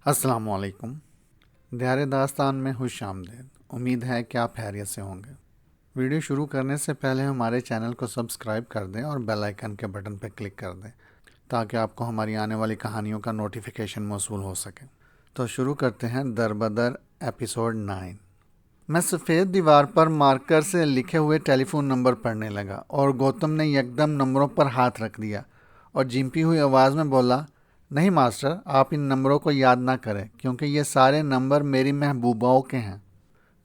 السلام علیکم. دیار داستان میں خوش آمدید. امید ہے کہ آپ خیریت سے ہوں گے. ویڈیو شروع کرنے سے پہلے ہمارے چینل کو سبسکرائب کر دیں اور بیل آئیکن کے بٹن پر کلک کر دیں تاکہ آپ کو ہماری آنے والی کہانیوں کا نوٹیفیکیشن موصول ہو سکے. تو شروع کرتے ہیں در بدر ایپیسوڈ 9. میں سفید دیوار پر مارکر سے لکھے ہوئے ٹیلی فون نمبر پڑھنے لگا اور گوتم نے یکدم نمبروں پر ہاتھ رکھ دیا اور جھمپی ہوئی آواز میں بولا، نہیں ماسٹر، آپ ان نمبروں کو یاد نہ کریں کیونکہ یہ سارے نمبر میری محبوباؤں کے ہیں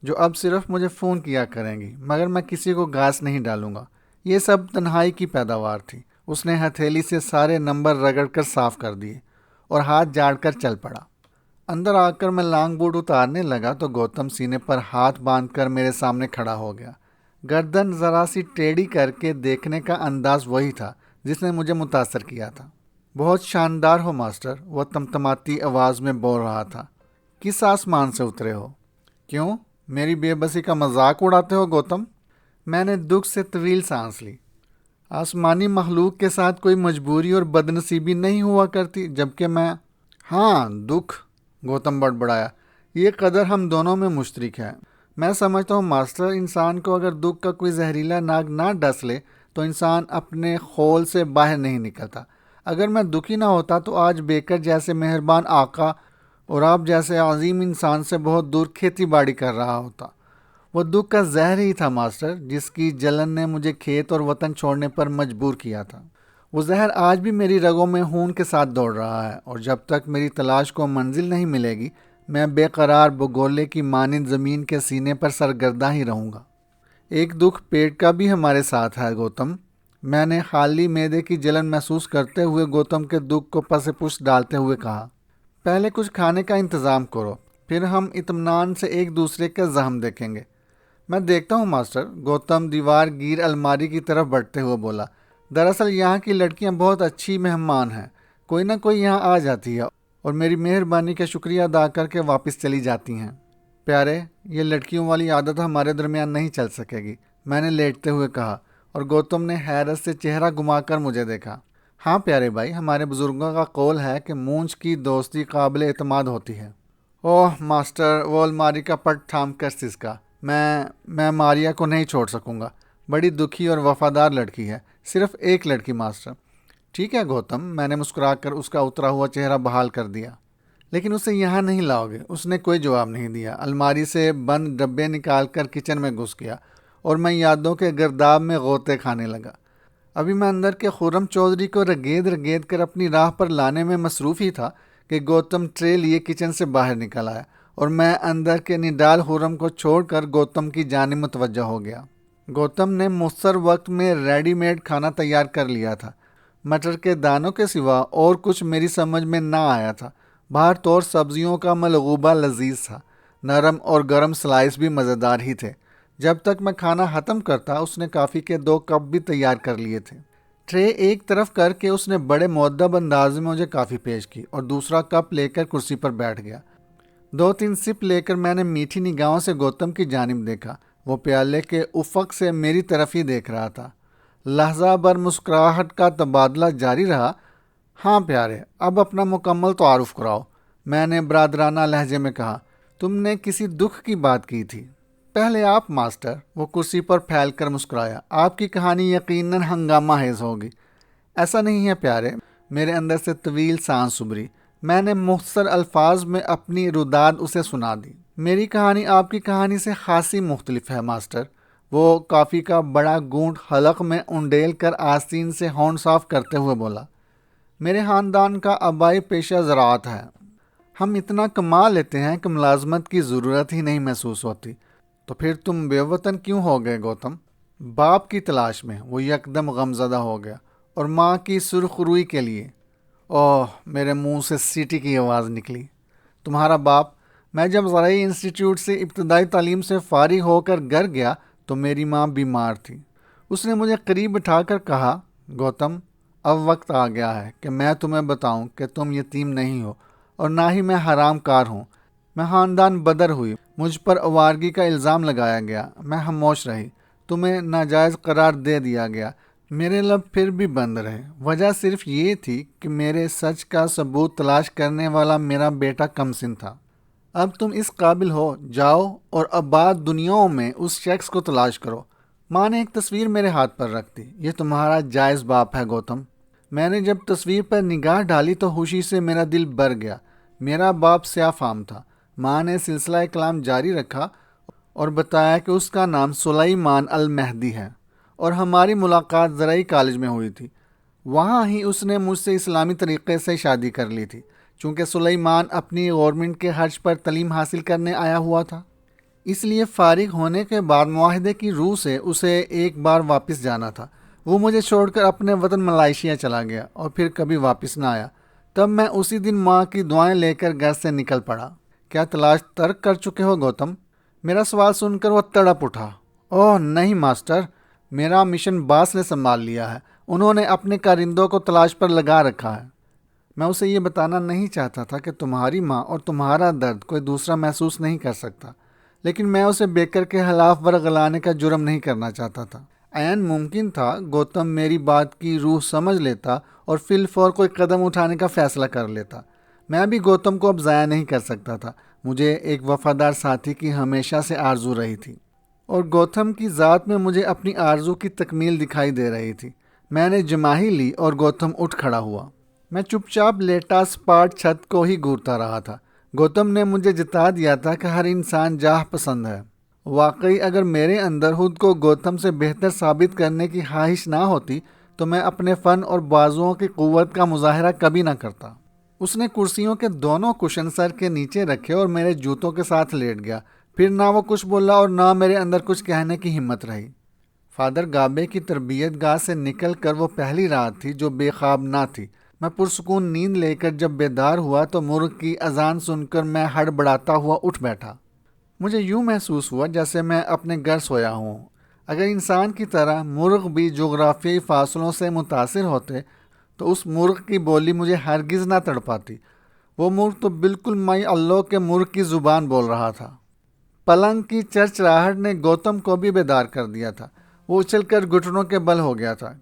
جو اب صرف مجھے فون کیا کریں گی، مگر میں کسی کو گھاس نہیں ڈالوں گا. یہ سب تنہائی کی پیداوار تھی. اس نے ہتھیلی سے سارے نمبر رگڑ کر صاف کر دیے اور ہاتھ جاڑ کر چل پڑا. اندر آ کر میں لانگ بوٹ اتارنے لگا تو گوتم سینے پر ہاتھ باندھ کر میرے سامنے کھڑا ہو گیا. گردن ذرا سی ٹیڑھی کر کے دیکھنے کا انداز وہی تھا جس نے مجھے متاثر کیا تھا. بہت شاندار ہو ماسٹر، وہ تمتماتی آواز میں بول رہا تھا. کس آسمان سے اترے ہو؟ کیوں میری بے بسی کا مذاق اڑاتے ہو گوتم؟ میں نے دکھ سے طویل سانس لی. آسمانی مخلوق کے ساتھ کوئی مجبوری اور بدنصیبی نہیں ہوا کرتی، جبکہ میں... ہاں دکھ، گوتم بڑبڑایا، یہ قدر ہم دونوں میں مشترک ہے. میں سمجھتا ہوں ماسٹر، انسان کو اگر دکھ کا کوئی زہریلا ناگ نہ ڈس لے تو انسان اپنے خول سے باہر نہیں نکلتا. اگر میں دکھی نہ ہوتا تو آج بیکر جیسے مہربان آقا اور آپ جیسے عظیم انسان سے بہت دور کھیتی باڑی کر رہا ہوتا. وہ دکھ کا زہر ہی تھا ماسٹر، جس کی جلن نے مجھے کھیت اور وطن چھوڑنے پر مجبور کیا تھا. وہ زہر آج بھی میری رگوں میں خون کے ساتھ دوڑ رہا ہے اور جب تک میری تلاش کو منزل نہیں ملے گی میں بے قرار بگولے کی مانند زمین کے سینے پر سرگرداں ہی رہوں گا. ایک دکھ پیٹ کا بھی ہمارے ساتھ ہے گوتم. میں نے خالی معدے کی جلن محسوس کرتے ہوئے گوتم کے دکھ کو پس پش ڈالتے ہوئے کہا، پہلے کچھ کھانے کا انتظام کرو، پھر ہم اطمینان سے ایک دوسرے کا زخم دیکھیں گے. میں دیکھتا ہوں ماسٹر، گوتم دیوار گیر الماری کی طرف بڑھتے ہوئے بولا. دراصل یہاں کی لڑکیاں بہت اچھی مہمان ہیں، کوئی نہ کوئی یہاں آ جاتی ہے اور میری مہربانی کا شکریہ ادا کر کے واپس چلی جاتی ہیں. پیارے، یہ لڑکیوں والی عادت ہمارے درمیان نہیں چل سکے گی، میں نے لیٹتے ہوئے کہا اور گوتم نے حیرت سے چہرہ گھما کر مجھے دیکھا. ہاں پیارے بھائی، ہمارے بزرگوں کا قول ہے کہ مونچھ کی دوستی قابل اعتماد ہوتی ہے. اوہ ماسٹر، وہ الماری کا پٹ تھام کر سسکا. میں ماریا کو نہیں چھوڑ سکوں گا. بڑی دکھی اور وفادار لڑکی ہے. صرف ایک لڑکی ماسٹر. ٹھیک ہے گوتم، میں نے مسکرا کر اس کا اترا ہوا چہرہ بحال کر دیا. لیکن اسے یہاں نہیں لاؤ گے؟ اس نے کوئی جواب نہیں دیا. الماری سے بند ڈبے نکال کر کچن میں گھس گیا اور میں یادوں کے گرداب میں غوطے کھانے لگا. ابھی میں اندر کے خرم چودھری کو رگید رگید کر اپنی راہ پر لانے میں مصروف ہی تھا کہ گوتم ٹرے لیے کچن سے باہر نکل آیا اور میں اندر کے نڈال خرم کو چھوڑ کر گوتم کی جانب متوجہ ہو گیا. گوتم نے مختصر وقت میں ریڈی میڈ کھانا تیار کر لیا تھا. مٹر کے دانوں کے سوا اور کچھ میری سمجھ میں نہ آیا تھا. باہر طور سبزیوں کا ملغوبہ لذیذ تھا. نرم اور گرم سلائس بھی مزیدار ہی تھے. جب تک میں کھانا ختم کرتا اس نے کافی کے 2 کپ بھی تیار کر لیے تھے. ٹرے ایک طرف کر کے اس نے بڑے مؤدب انداز میں مجھے کافی پیش کی اور دوسرا کپ لے کر کرسی پر بیٹھ گیا. 2-3 سپ لے کر میں نے میٹھی نگاہوں سے گوتم کی جانب دیکھا. وہ پیالے کے افق سے میری طرف ہی دیکھ رہا تھا. لحظہ بھر مسکراہٹ کا تبادلہ جاری رہا. ہاں پیارے، اب اپنا مکمل تعارف کراؤ، میں نے برادرانہ لہجے میں کہا. تم نے کسی دکھ کی بات کی تھی. پہلے آپ ماسٹر. وہ کرسی پر پھیل کر مسکرایا. آپ کی کہانی یقیناً ہنگامہ خیز ہوگی. ایسا نہیں ہے پیارے. میرے اندر سے طویل سانس ابھری. میں نے مختصر الفاظ میں اپنی روداد اسے سنا دی. میری کہانی آپ کی کہانی سے خاصی مختلف ہے ماسٹر. وہ کافی کا بڑا گھونٹ حلق میں انڈیل کر آستین سے ہونٹ صاف کرتے ہوئے بولا. میرے خاندان کا آبائی پیشہ زراعت ہے. ہم اتنا کما لیتے ہیں کہ ملازمت کی ضرورت ہی نہیں محسوس ہوتی. تو پھر تم بے وطن کیوں ہو گئے گوتم؟ باپ کی تلاش میں. وہ یکدم غمزدہ ہو گیا. اور ماں کی سرخ روئی کے لیے. اوہ، میرے منہ سے سیٹی کی آواز نکلی. تمہارا باپ؟ میں جب زرعی انسٹیٹیوٹ سے ابتدائی تعلیم سے فارغ ہو کر گھر گیا تو میری ماں بیمار تھی. اس نے مجھے قریب بٹھا کر کہا، گوتم، اب وقت آ گیا ہے کہ میں تمہیں بتاؤں کہ تم یتیم نہیں ہو اور نہ ہی میں حرام کار ہوں. میں خاندان بدر ہوئی. مجھ پر آوارگی کا الزام لگایا گیا. میں خاموش رہی. تمہیں ناجائز قرار دے دیا گیا. میرے لب پھر بھی بند رہے۔ وجہ صرف یہ تھی کہ میرے سچ کا ثبوت تلاش کرنے والا میرا بیٹا کمسن تھا۔ اب تم اس قابل ہو، جاؤ اور آباد دنیاؤں میں اس شخص کو تلاش کرو۔ ماں نے ایک تصویر میرے ہاتھ پر رکھ دی۔ یہ تمہارا جائز باپ ہے گوتم۔ میں نے جب تصویر پر نگاہ ڈالی تو خوشی سے میرا دل بھر گیا۔ میرا باپ سیاہ فام تھا۔ ماں نے سلسلہ کلام جاری رکھا اور بتایا کہ اس کا نام سلیمان المہدی ہے اور ہماری ملاقات زرعی کالج میں ہوئی تھی۔ وہاں ہی اس نے مجھ سے اسلامی طریقے سے شادی کر لی تھی، چونکہ سلیمان اپنی گورنمنٹ کے خرچ پر تعلیم حاصل کرنے آیا ہوا تھا۔ اس لیے فارغ ہونے کے بعد معاہدے کی روح سے اسے ایک بار واپس جانا تھا۔ وہ مجھے چھوڑ کر اپنے وطن ملائیشیا چلا گیا اور پھر کبھی واپس نہ آیا۔ تب میں اسی دن ماں کی دعائیں لے کر گھر سے نکل پڑا۔ کیا تلاش ترک کر چکے ہو گوتم؟ میرا سوال سن کر وہ تڑپ اٹھا۔ اوہ نہیں ماسٹر، میرا مشن باس نے سنبھال لیا ہے۔ انہوں نے اپنے کارندوں کو تلاش پر لگا رکھا ہے۔ میں اسے یہ بتانا نہیں چاہتا تھا کہ تمہاری ماں اور تمہارا درد کوئی دوسرا محسوس نہیں کر سکتا، لیکن میں اسے بیکر کے خلاف ورغلانے کا جرم نہیں کرنا چاہتا تھا۔ عین ممکن تھا گوتم میری بات کی روح سمجھ لیتا اور فی الفور کوئی قدم اٹھانے کا فیصلہ کر لیتا۔ میں بھی گوتم کو اب ضائع نہیں کر سکتا تھا۔ مجھے ایک وفادار ساتھی کی ہمیشہ سے آرزو رہی تھی اور گوتم کی ذات میں مجھے اپنی آرزو کی تکمیل دکھائی دے رہی تھی۔ میں نے جماہی لی اور گوتم اٹھ کھڑا ہوا۔ میں چپ چاپ لیٹا سپاٹ چھت کو ہی گھورتا رہا تھا۔ گوتم نے مجھے جتا دیا تھا کہ ہر انسان جاہ پسند ہے۔ واقعی اگر میرے اندر خود کو گوتم سے بہتر ثابت کرنے کی خواہش نہ ہوتی تو میں اپنے فن اور بازوؤں کی قوت کا مظاہرہ کبھی نہ کرتا۔ اس نے کرسیوں کے دونوں کشن سر کے نیچے رکھے اور میرے جوتوں کے ساتھ لیٹ گیا۔ پھر نہ وہ کچھ بولا اور نہ میرے اندر کچھ کہنے کی ہمت رہی۔ فادر گابے کی تربیت گاہ سے نکل کر وہ پہلی رات تھی جو بے خواب نہ تھی۔ میں پرسکون نیند لے کر جب بیدار ہوا تو مرغ کی اذان سن کر میں ہڑبڑاتا ہوا اٹھ بیٹھا۔ مجھے یوں محسوس ہوا جیسے میں اپنے گھر سویا ہوں۔ اگر انسان کی طرح مرغ بھی جغرافیائی فاصلوں سے متاثر ہوتے تو اس مرغ کی بولی مجھے ہرگز نہ تڑپاتی۔ وہ مرغ تو بالکل مائی اللہ کے مرغ کی زبان بول رہا تھا۔ پلنگ کی چرچراہٹ نے گوتم کو بھی بیدار کر دیا تھا۔ وہ اچھل کر گھٹنوں کے بل ہو گیا تھا۔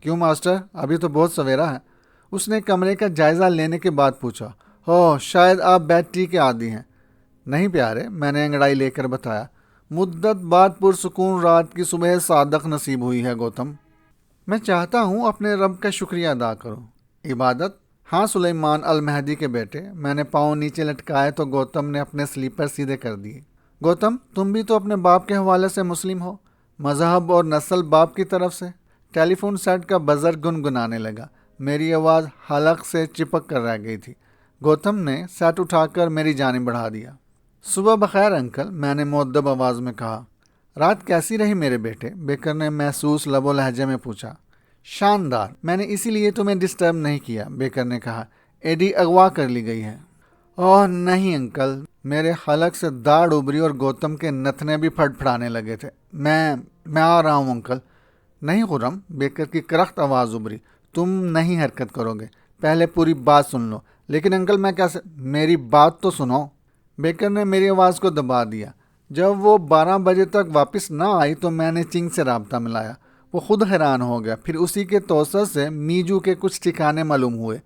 کیوں ماسٹر، ابھی تو بہت سویرا ہے؟ اس نے کمرے کا جائزہ لینے کے بعد پوچھا۔ شاید آپ بیڈ ٹی کے عادی ہیں۔ نہیں پیارے، میں نے انگڑائی لے کر بتایا۔ مدت بعد پرسکون رات کی صبح صادق نصیب ہوئی ہے گوتم۔ میں چاہتا ہوں اپنے رب کا شکریہ ادا کروں۔ عبادت؟ ہاں سلیمان المہدی کے بیٹے۔ میں نے پاؤں نیچے لٹکائے تو گوتم نے اپنے سلیپر سیدھے کر دیے۔ گوتم، تم بھی تو اپنے باپ کے حوالے سے مسلم ہو، مذہب اور نسل باپ کی طرف سے۔ ٹیلی فون سیٹ کا بزر گنگنانے لگا۔ میری آواز حلق سے چپک کر رہ گئی تھی۔ گوتم نے سیٹ اٹھا کر میری جانب بڑھا دیا۔ صبح بخیر انکل، میں نے مؤدب آواز میں کہا۔ رات کیسی رہی میرے بیٹے؟ بیکر نے محسوس لب و لہجے میں پوچھا۔ شاندار، میں نے اسی لیے تمہیں ڈسٹرب نہیں کیا، بیکر نے کہا۔ ایڈی اغوا کر لی گئی ہے۔ اوہ نہیں انکل، میرے حلق سے داڑھ ابری اور گوتم کے نتنے بھی پھڑ پھڑانے لگے تھے۔ میں آ رہا ہوں انکل۔ نہیں خرم، بیکر کی کرخت آواز ابری، تم نہیں حرکت کرو گے، پہلے پوری بات سن لو۔ لیکن انکل میں کیسے؟ میری بات تو سنو۔ بیکر نے میری آواز کو دبا دیا۔ جب وہ 12 بجے تک واپس نہ آئی تو میں نے چنگ سے رابطہ ملایا۔ وہ خود حیران ہو گیا۔ پھر اسی کے توسط سے میجو کے کچھ ٹھکانے معلوم ہوئے۔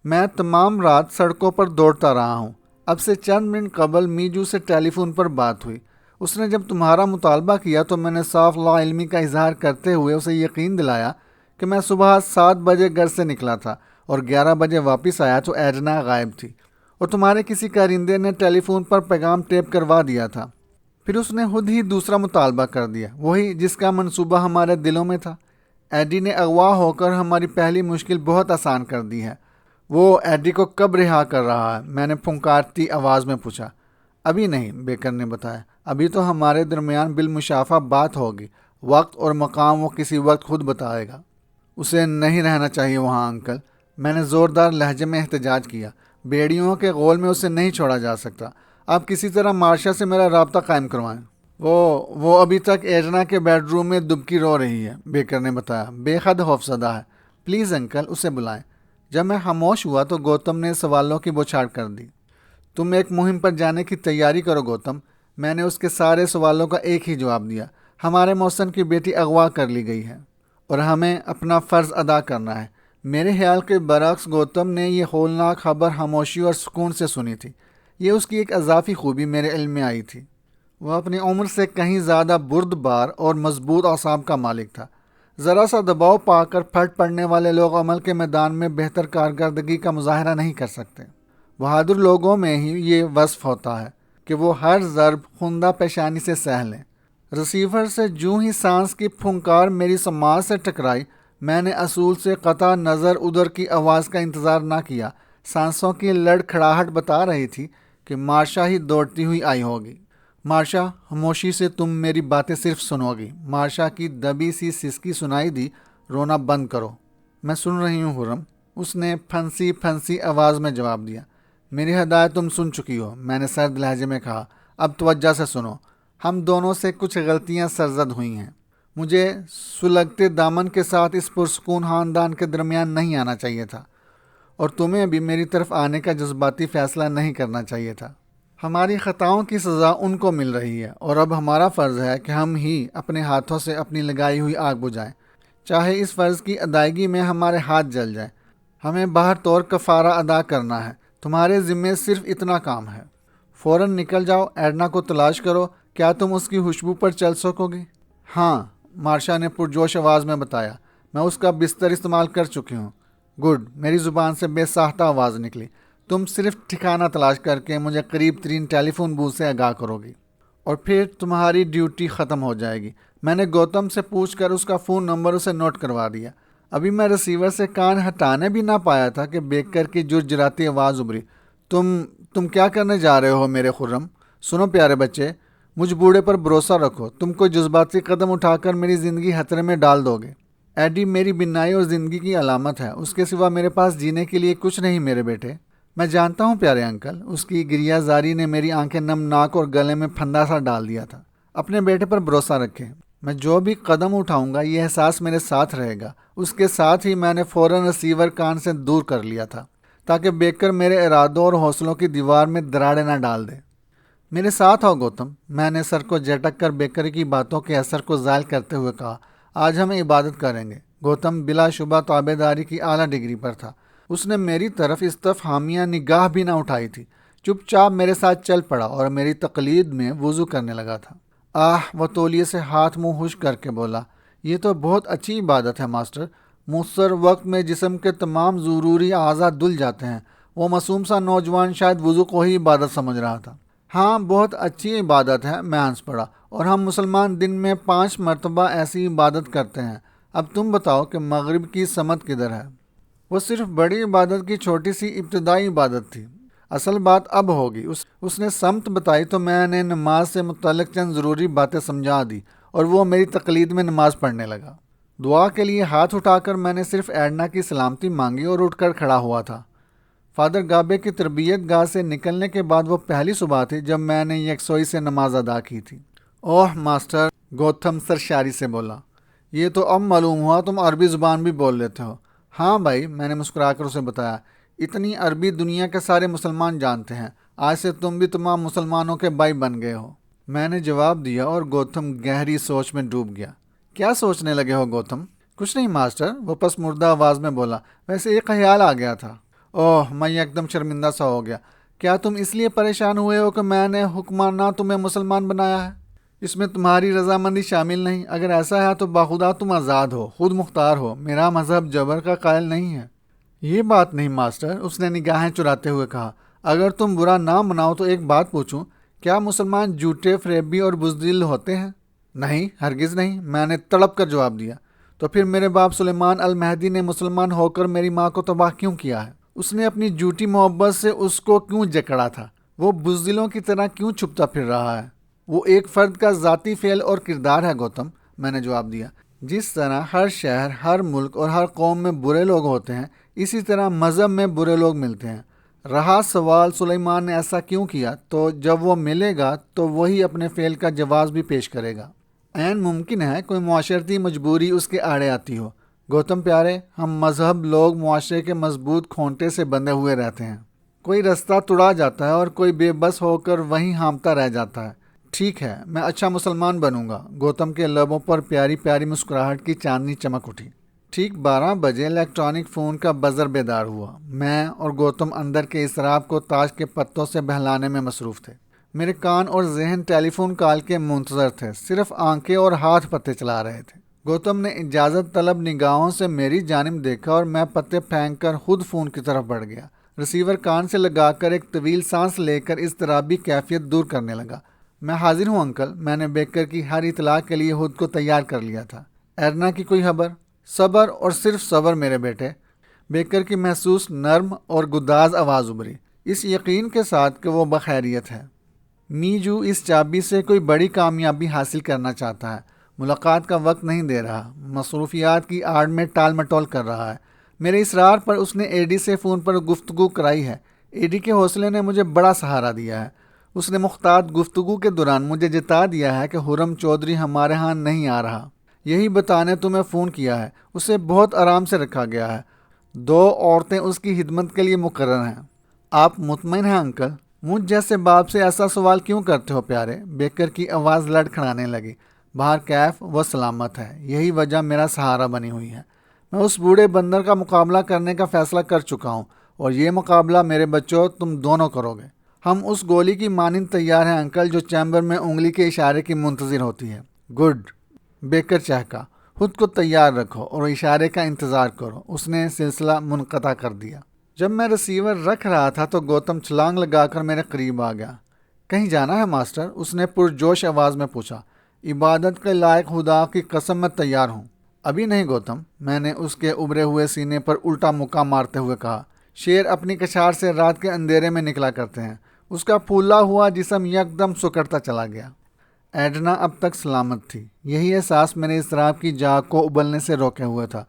میں تمام رات سڑکوں پر دوڑتا رہا ہوں۔ اب سے چند منٹ قبل میجو سے ٹیلی فون پر بات ہوئی۔ اس نے جب تمہارا مطالبہ کیا تو میں نے صاف لا علمی کا اظہار کرتے ہوئے اسے یقین دلایا کہ میں صبح 7 بجے گھر سے نکلا تھا اور 11 بجے واپس آیا تو ایڈنا غائب تھی اور تمہارے کسی کارندے نے ٹیلی فون پر پیغام ٹیپ کروا دیا تھا۔ پھر اس نے خود ہی دوسرا مطالبہ کر دیا، وہی جس کا منصوبہ ہمارے دلوں میں تھا۔ ایڈی نے اغوا ہو کر ہماری پہلی مشکل بہت آسان کر دی ہے۔ وہ ایڈی کو کب رہا کر رہا ہے؟ میں نے پھنکارتی آواز میں پوچھا۔ ابھی نہیں، بیکر نے بتایا۔ ابھی تو ہمارے درمیان بالمشافہ بات ہوگی۔ وقت اور مقام وہ کسی وقت خود بتائے گا۔ اسے نہیں رہنا چاہیے وہاں انکل، میں نے زوردار لہجے میں احتجاج کیا۔ بیڑیوں کے غول میں اسے نہیں چھوڑا جا سکتا۔ آپ کسی طرح مارشا سے میرا رابطہ قائم کروائیں۔ وہ ابھی تک ایڈنا کے بیڈ روم میں دبکی رو رہی ہے، بیکر نے بتایا۔ بے حد خوفزدہ ہے۔ پلیز انکل اسے بلائیں۔ جب میں خاموش ہوا تو گوتم نے سوالوں کی بوچھاڑ کر دی۔ تم ایک مہم پر جانے کی تیاری کرو گوتم۔ میں نے اس کے سارے سوالوں کا ایک ہی جواب دیا۔ ہمارے محسن کی بیٹی اغوا کر لی گئی ہے۔ اور ہمیں اپنا فرض ادا کرنا ہے۔ میرے خیال کے برعکس گوتم نے یہ ہولناک خبر خاموشی اور سکون سے سنی تھی۔ یہ اس کی ایک اضافی خوبی میرے علم میں آئی تھی۔ وہ اپنی عمر سے کہیں زیادہ بردبار اور مضبوط اعصاب کا مالک تھا۔ ذرا سا دباؤ پا کر پھٹ پڑنے والے لوگ عمل کے میدان میں بہتر کارکردگی کا مظاہرہ نہیں کر سکتے۔ بہادر لوگوں میں ہی یہ وصف ہوتا ہے کہ وہ ہر ضرب خندہ پیشانی سے سہ لیں۔ ریسیور سے جوں ہی سانس کی پھنکار میری سماعت سے ٹکرائی، میں نے اصول سے قطع نظر ادھر کی آواز کا انتظار نہ کیا۔ سانسوں کی لڑکھڑاہٹ بتا رہی تھی کہ مارشا ہی دوڑتی ہوئی آئی ہوگی۔ مارشا، خاموشی سے تم میری باتیں صرف سنو گی۔ مارشا کی دبی سی سسکی سنائی دی۔ رونا بند کرو۔ میں سن رہی ہوں خرم، اس نے پھنسی پھنسی آواز میں جواب دیا۔ میری ہدایت تم سن چکی ہو، میں نے سرد لہجے میں کہا۔ اب توجہ سے سنو۔ ہم دونوں سے کچھ غلطیاں سرزد ہوئی ہیں۔ مجھے سلگتے دامن کے ساتھ اس پرسکون خاندان کے درمیان نہیں آنا چاہیے تھا، اور تمہیں بھی میری طرف آنے کا جذباتی فیصلہ نہیں کرنا چاہیے تھا۔ ہماری خطاؤں کی سزا ان کو مل رہی ہے، اور اب ہمارا فرض ہے کہ ہم ہی اپنے ہاتھوں سے اپنی لگائی ہوئی آگ بجھائیں، چاہے اس فرض کی ادائیگی میں ہمارے ہاتھ جل جائیں۔ ہمیں باہر طور کفارہ ادا کرنا ہے۔ تمہارے ذمے صرف اتنا کام ہے۔ فوراً نکل جاؤ، ایڈنا کو تلاش کرو۔ کیا تم اس کی خوشبو پر چل سکو گی؟ ہاں، مارشا نے پرجوش آواز میں بتایا۔ میں اس کا بستر استعمال کر چکی ہوں۔ گڈ، میری زبان سے بے ساختہ آواز نکلی۔ تم صرف ٹھکانہ تلاش کر کے مجھے قریب ترین ٹیلی فون بوتھ سے آگاہ کرو گی، اور پھر تمہاری ڈیوٹی ختم ہو جائے گی۔ میں نے گوتم سے پوچھ کر اس کا فون نمبر اسے نوٹ کروا دیا۔ ابھی میں ریسیور سے کان ہٹانے بھی نہ پایا تھا کہ بیکر کی جرجراتی آواز ابھری۔ تم کیا کرنے جا رہے ہو میرے خرم؟ سنو پیارے بچے، مجھ بوڑھے پر بھروسہ رکھو۔ تم کوئی جذباتی قدم اٹھا کر میری زندگی خطرے میں ڈال دو گے۔ ایڈی میری بنائی اور زندگی کی علامت ہے، اس کے سوا میرے پاس جینے کے لیے کچھ نہیں میرے بیٹے۔ میں جانتا ہوں پیارے انکل، اس کی گریہ زاری نے میری آنکھیں نم ناک اور گلے میں پھندا سا ڈال دیا تھا۔ اپنے بیٹے پر بھروسہ رکھیں، میں جو بھی قدم اٹھاؤں گا یہ احساس میرے ساتھ رہے گا۔ اس کے ساتھ ہی میں نے فوراً ریسیور کان سے دور کر لیا تھا تاکہ بیکر میرے ارادوں اور حوصلوں کی دیوار میں دراڑیں نہ ڈال دے۔ میرے ساتھ آؤ گوتم، میں نے سر کو جھٹک کر بیکر کی باتوں کے اثر کو زائل کرتے ہوئے کہا۔ آج ہم عبادت کریں گے۔ گوتم بلا شبہ تابعداری کی اعلیٰ ڈگری پر تھا۔ اس نے میری طرف استفہامیہ نگاہ بھی نہ اٹھائی تھی، چپ چاپ میرے ساتھ چل پڑا اور میری تقلید میں وضو کرنے لگا تھا۔ وہ تولیے سے ہاتھ منہ خشک کر کے بولا، یہ تو بہت اچھی عبادت ہے ماسٹر۔ مؤثر وقت میں جسم کے تمام ضروری اعضاء دھل جاتے ہیں۔ وہ معصوم سا نوجوان شاید وضو کو ہی عبادت سمجھ رہا تھا۔ ہاں، بہت اچھی عبادت ہے، میں ہنس پڑا، اور ہم مسلمان دن میں 5 مرتبہ ایسی عبادت کرتے ہیں۔ اب تم بتاؤ کہ مغرب کی سمت کدھر ہے؟ وہ صرف بڑی عبادت کی چھوٹی سی ابتدائی عبادت تھی۔ اصل بات اب ہوگی۔ اس نے سمت بتائی تو میں نے نماز سے متعلق چند ضروری باتیں سمجھا دی، اور وہ میری تقلید میں نماز پڑھنے لگا۔ دعا کے لیے ہاتھ اٹھا کر میں نے صرف ایڈنا کی سلامتی مانگی اور اٹھ کر کھڑا ہوا تھا۔ فادر گابے کی تربیت گاہ سے نکلنے کے بعد وہ پہلی صبح تھی جب میں نے یکسوئی سے نماز ادا کی تھی۔ اوہ ماسٹر، گوتم سرشاری سے بولا، یہ تو اب معلوم ہوا تم عربی زبان بھی بول لیتے ہو۔ ہاں بھائی، میں نے مسکرا کر اسے بتایا، اتنی عربی دنیا کے سارے مسلمان جانتے ہیں۔ آج سے تم بھی تمام مسلمانوں کے بھائی بن گئے ہو، میں نے جواب دیا، اور گوتم گہری سوچ میں ڈوب گیا۔ کیا سوچنے لگے ہو گوتم؟ کچھ نہیں ماسٹر، وہ پس مردہ آواز میں بولا، ویسے ایک خیال آ گیا تھا۔ اوہ، میں ایک دم شرمندہ سا ہو گیا۔ کیا تم اس لیے پریشان ہوئے ہو کہ میں نے حکمانہ تمہیں مسلمان بنایا ہے؟ اس میں تمہاری رضامندی شامل نہیں۔ اگر ایسا ہے تو باخدا تم آزاد ہو، خود مختار ہو۔ میرا مذہب جبر کا قائل نہیں ہے۔ یہ بات نہیں ماسٹر، اس نے نگاہیں چراتے ہوئے کہا۔ اگر تم برا نہ مناؤ تو ایک بات پوچھوں، کیا مسلمان جھوٹے، فریبی اور بزدل ہوتے ہیں؟ نہیں، ہرگز نہیں، میں نے تڑپ کر جواب دیا۔ تو پھر میرے باپ سلیمان المہدی نے مسلمان ہو کر میری ماں کو تباہ کیوں کیا ہے؟ اس نے اپنی جھوٹی محبت سے اس کو کیوں جکڑا تھا؟ وہ بزدلوں کی طرح کیوں چھپتا پھر رہا ہے؟ وہ ایک فرد کا ذاتی فعل اور کردار ہے گوتم، میں نے جواب دیا۔ جس طرح ہر شہر، ہر ملک اور ہر قوم میں برے لوگ ہوتے ہیں، اسی طرح مذہب میں برے لوگ ملتے ہیں۔ رہا سوال سلیمان نے ایسا کیوں کیا، تو جب وہ ملے گا تو وہی اپنے فعل کا جواز بھی پیش کرے گا۔ عین ممکن ہے کوئی معاشرتی مجبوری اس کے آڑے آتی ہو۔ گوتم پیارے، ہم مذہب لوگ معاشرے کے مضبوط کھونٹے سے بندھے ہوئے رہتے ہیں۔ کوئی رستہ تڑا جاتا ہے اور کوئی بے بس ہو کر وہیں ہامتا رہ جاتا ہے۔ ٹھیک ہے، میں اچھا مسلمان بنوں گا۔ گوتم کے لبوں پر پیاری پیاری مسکراہٹ کی چاندنی چمک اٹھی۔ ٹھیک 12 بجے الیکٹرانک فون کا بزر بیدار ہوا۔ میں اور گوتم اندر کے اسراف کو تاش کے پتوں سے بہلانے میں مصروف تھے۔ میرے کان اور ذہن ٹیلی فون کال کے منتظر تھے، صرف آنکھیں اور ہاتھ پتے چلا رہے تھے۔ گوتم نے اجازت طلب نگاہوں سے میری جانب دیکھا اور میں پتے پھینک کر خود فون کی طرف بڑھ گیا۔ ریسیور کان سے لگا کر ایک طویل سانس لے کر اضطرابی کیفیت دور کرنے لگا۔ میں حاضر ہوں انکل، میں نے بیکر کی ہر اطلاع کے لیے خود کو تیار کر لیا تھا۔ ایرنا کی کوئی خبر؟ صبر اور صرف صبر میرے بیٹے۔ بیکر کی محسوس نرم اور گداز آواز ابھری، اس یقین کے ساتھ کہ وہ بخیریت ہے۔ میجو اس چابی سے کوئی بڑی کامیابی حاصل کرنا چاہتا ہے، ملاقات کا وقت نہیں دے رہا، مصروفیات کی آڑ میں ٹال مٹول کر رہا ہے۔ میرے اصرار پر اس نے ایڈی سے فون پر گفتگو کرائی ہے۔ ایڈی کے حوصلے نے مجھے بڑا سہارا دیا ہے۔ اس نے محتاط گفتگو کے دوران مجھے جتا دیا ہے کہ خرم چودھری ہمارے ہاں نہیں آ رہا۔ یہی بتانے تمہیں فون کیا ہے، اسے بہت آرام سے رکھا گیا ہے، 2 عورتیں اس کی خدمت کے لیے مقرر ہیں۔ آپ مطمئن ہیں انکل؟ مجھ جیسے باپ سے ایسا سوال کیوں کرتے ہو پیارے؟ بیکر کی آواز لڑکھڑانے لگی۔ باہر کیف و سلامت ہے، یہی وجہ میرا سہارا بنی ہوئی ہے۔ میں اس بوڑھے بندر کا مقابلہ کرنے کا فیصلہ کر چکا ہوں، اور یہ مقابلہ میرے بچوں تم دونوں کرو گے۔ ہم اس گولی کی مانند تیار ہیں انکل جو چیمبر میں انگلی کے اشارے کی منتظر ہوتی ہے۔ گڈ، بیکر چہکا۔ خود کو تیار رکھو اور اشارے کا انتظار کرو۔ اس نے سلسلہ منقطع کر دیا۔ جب میں ریسیور رکھ رہا تھا تو گوتم چھلانگ لگا کر میرے قریب آ گیا۔ کہیں جانا ہے ماسٹر؟ اس نے پرجوش آواز میں پوچھا۔ عبادت کے لائق خدا کی قسم میں تیار ہوں۔ ابھی نہیں گوتم، میں نے اس کے ابھرے ہوئے سینے پر الٹا مکہ مارتے ہوئے کہا۔ شیر اپنی کچھار سے رات کے اندھیرے میں نکلا کرتے ہیں۔ اس کا پھولا ہوا جسم یکدم سکڑتا چلا گیا۔ ایڈنا اب تک سلامت تھی، یہی احساس میرے اضطراب کی جاگ کو ابلنے سے روکے ہوئے تھا،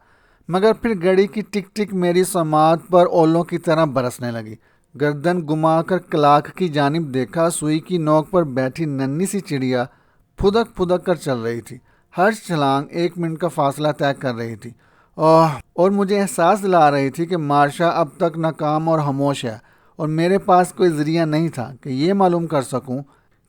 مگر پھر گھڑی کی ٹک ٹک میری سماعت پر اولوں کی طرح برسنے لگی۔ گردن گما کر کلاک کی جانب دیکھا، سوئی کی نوک پر بیٹھی ننھی سی چڑیا پھدک پھدک کر چل رہی تھی۔ ہر چھلانگ 1 منٹ کا فاصلہ طے کر رہی تھی اور مجھے احساس دلا رہی تھی کہ مارشا اب تک ناکام اور خاموش ہے، اور میرے پاس کوئی ذریعہ نہیں تھا کہ یہ معلوم کر سکوں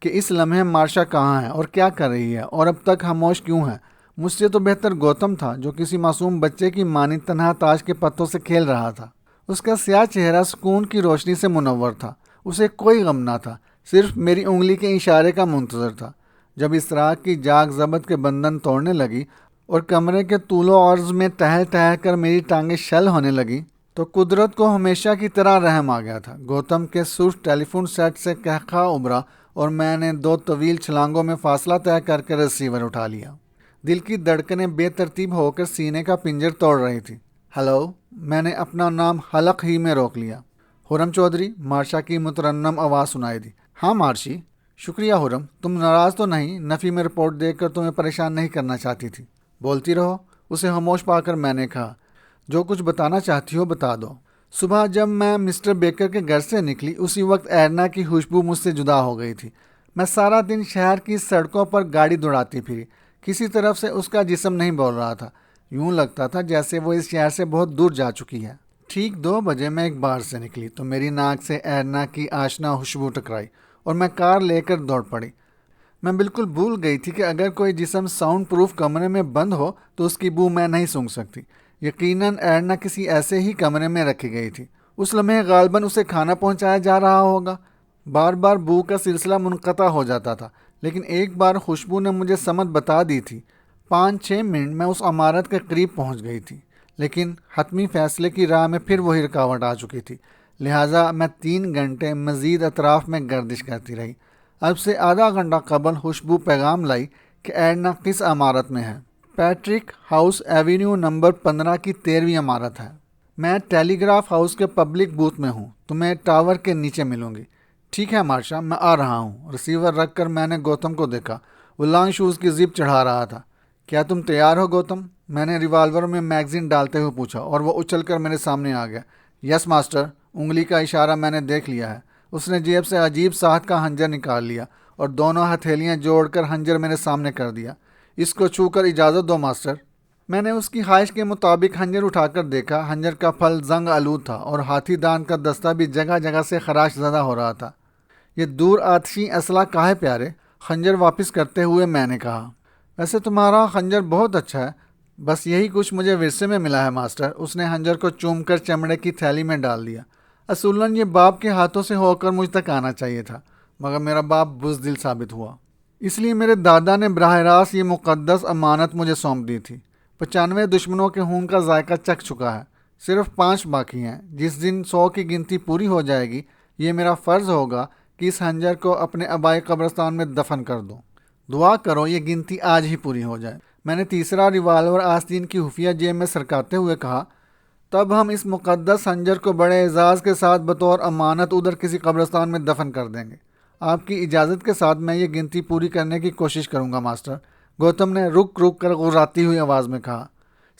کہ اس لمحے مارشا کہاں ہے اور کیا کر رہی ہے اور اب تک خاموش کیوں ہے۔ مجھ سے تو بہتر گوتم تھا جو کسی معصوم بچے کی مانند تنہا تاش کے پتوں سے کھیل رہا تھا۔ اس کا سیاہ چہرہ سکون کی روشنی سے منور تھا، اسے کوئی غم نہ تھا، صرف میری انگلی کے اشارے کا منتظر تھا۔ جب اسراق کی جاگ ضبط کے بندھن توڑنے لگی اور کمرے کے طول و عرض میں ٹہل ٹہل کر میری ٹانگیں شل ہونے لگی تو قدرت کو ہمیشہ کی طرح رحم آ گیا تھا۔ گوتم کے سرخ ٹیلی فون سیٹ سے قہقہ ابھرا اور میں نے 2 طویل چھلانگوں میں فاصلہ طے کر کے ریسیور اٹھا لیا۔ دل کی دھڑکنیں بے ترتیب ہو کر سینے کا پنجر توڑ رہی تھی۔ ہلو، میں نے اپنا نام حلق ہی میں روک لیا۔ خرم چودھری، مارشا کی مترنم آواز سنائی دی۔ ہاں مارشی، شکریہ خرم، تم ناراض تو نہیں؟ نفی میں رپورٹ دے کر تمہیں پریشان نہیں کرنا چاہتی تھی۔ بولتی رہو، اسے خاموش پا کر میں نے کہا۔ جو کچھ بتانا چاہتی ہو بتا دو۔ صبح جب میں مسٹر بیکر کے گھر سے نکلی اسی وقت ایرنا کی خوشبو مجھ سے جدا ہو گئی تھی۔ میں سارا دن شہر کی سڑکوں پر گاڑی دوڑاتی پھری، کسی طرف سے اس کا جسم نہیں بول رہا تھا، یوں لگتا تھا جیسے وہ اس شہر سے بہت دور جا چکی ہے۔ ٹھیک 2 بجے میں ایک بار سے نکلی تو میری ناک سے ایرنا کی آشنا خوشبو ٹکرائی اور میں کار لے کر دوڑ پڑی۔ میں بالکل بھول گئی تھی کہ اگر کوئی جسم ساؤنڈ پروف کمرے میں بند ہو تو اس کی بو میں نہیں سونگھ سکتی۔ یقیناً ایرنا کسی ایسے ہی کمرے میں رکھی گئی تھی۔ اس لمحے غالباً اسے کھانا پہنچایا جا رہا ہوگا۔ بار بار بو کا سلسلہ منقطع ہو جاتا تھا، لیکن ایک بار خوشبو نے مجھے سمت بتا دی تھی۔ 5-6 منٹ میں اس عمارت کے قریب پہنچ گئی تھی، لیکن حتمی فیصلے کی راہ میں پھر وہی رکاوٹ آ چکی تھی، لہٰذا میں 3 گھنٹے مزید اطراف میں گردش کرتی رہی۔ اب سے آدھا گھنٹہ قبل خوشبو پیغام لائی کہ ایرنا کس عمارت میں ہے۔ پیٹرک ہاؤس ایوینیو نمبر 15 کی 13ویں عمارت ہے۔ میں ٹیلی گراف ہاؤس کے پبلک بوتھ میں ہوں، تمہیں ٹاور کے نیچے ملوں گی۔ ٹھیک ہے مارشا، میں آ رہا ہوں۔ ریسیور رکھ کر میں نے گوتم کو دیکھا، وہ لانگ شوز کی زپ چڑھا رہا تھا۔ کیا تم تیار ہو گوتم؟ میں نے ریوالور میں میگزین ڈالتے ہوئے پوچھا اور وہ اچھل کر میرے سامنے آ گیا۔ یس ماسٹر، انگلی کا اشارہ میں نے دیکھ لیا ہے۔ اس نے جیب سے عجیب ساخت کا خنجر نکال لیا اور دونوں ہتھیلیاں جوڑ کر خنجر میرے سامنے کر دیا۔ اس کو چھو کر اجازت دو ماسٹر۔ میں نے اس کی خواہش کے مطابق خنجر اٹھا کر دیکھا۔ خنجر کا پھل زنگ آلود تھا اور ہاتھی دانت کا دستہ بھی جگہ جگہ سے خراش زدہ ہو رہا تھا۔ یہ دور آتشی اسلحہ کہا ہے پیارے؟ خنجر واپس کرتے ہوئے میں نے کہا، ویسے تمہارا خنجر بہت اچھا ہے، بس یہی کچھ مجھے ورثے میں ملا ہے ماسٹر۔ اس نے خنجر کو چوم کر چمڑے کی تھیلی میں ڈال دیا۔ اصولاً یہ باپ کے ہاتھوں سے ہو کر مجھ تک آنا چاہیے تھا، مگر میرا باپ بزدل ثابت ہوا، اس لیے میرے دادا نے براہ راست یہ مقدس امانت مجھے سونپ دی تھی۔ 95 دشمنوں کے خون کا ذائقہ چکھ چکا ہے، صرف 5 باقی ہیں۔ جس دن 100 کی گنتی پوری ہو جائے گی، یہ میرا فرض ہوگا کہ اس خنجر کو اپنے آبائی قبرستان میں دفن کر دو۔ دعا کرو یہ گنتی آج ہی پوری ہو جائے۔ میں نے تیسرا ریوالور آستین کی خفیہ جیب میں سرکاتے ہوئے کہا، تب ہم اس مقدس خنجر کو بڑے اعزاز کے ساتھ بطور امانت ادھر کسی قبرستان میں دفن کر دیں گے۔ آپ کی اجازت کے ساتھ میں یہ گنتی پوری کرنے کی کوشش کروں گا ماسٹر، گوتم نے رک رک کر غراتی ہوئی آواز میں کہا۔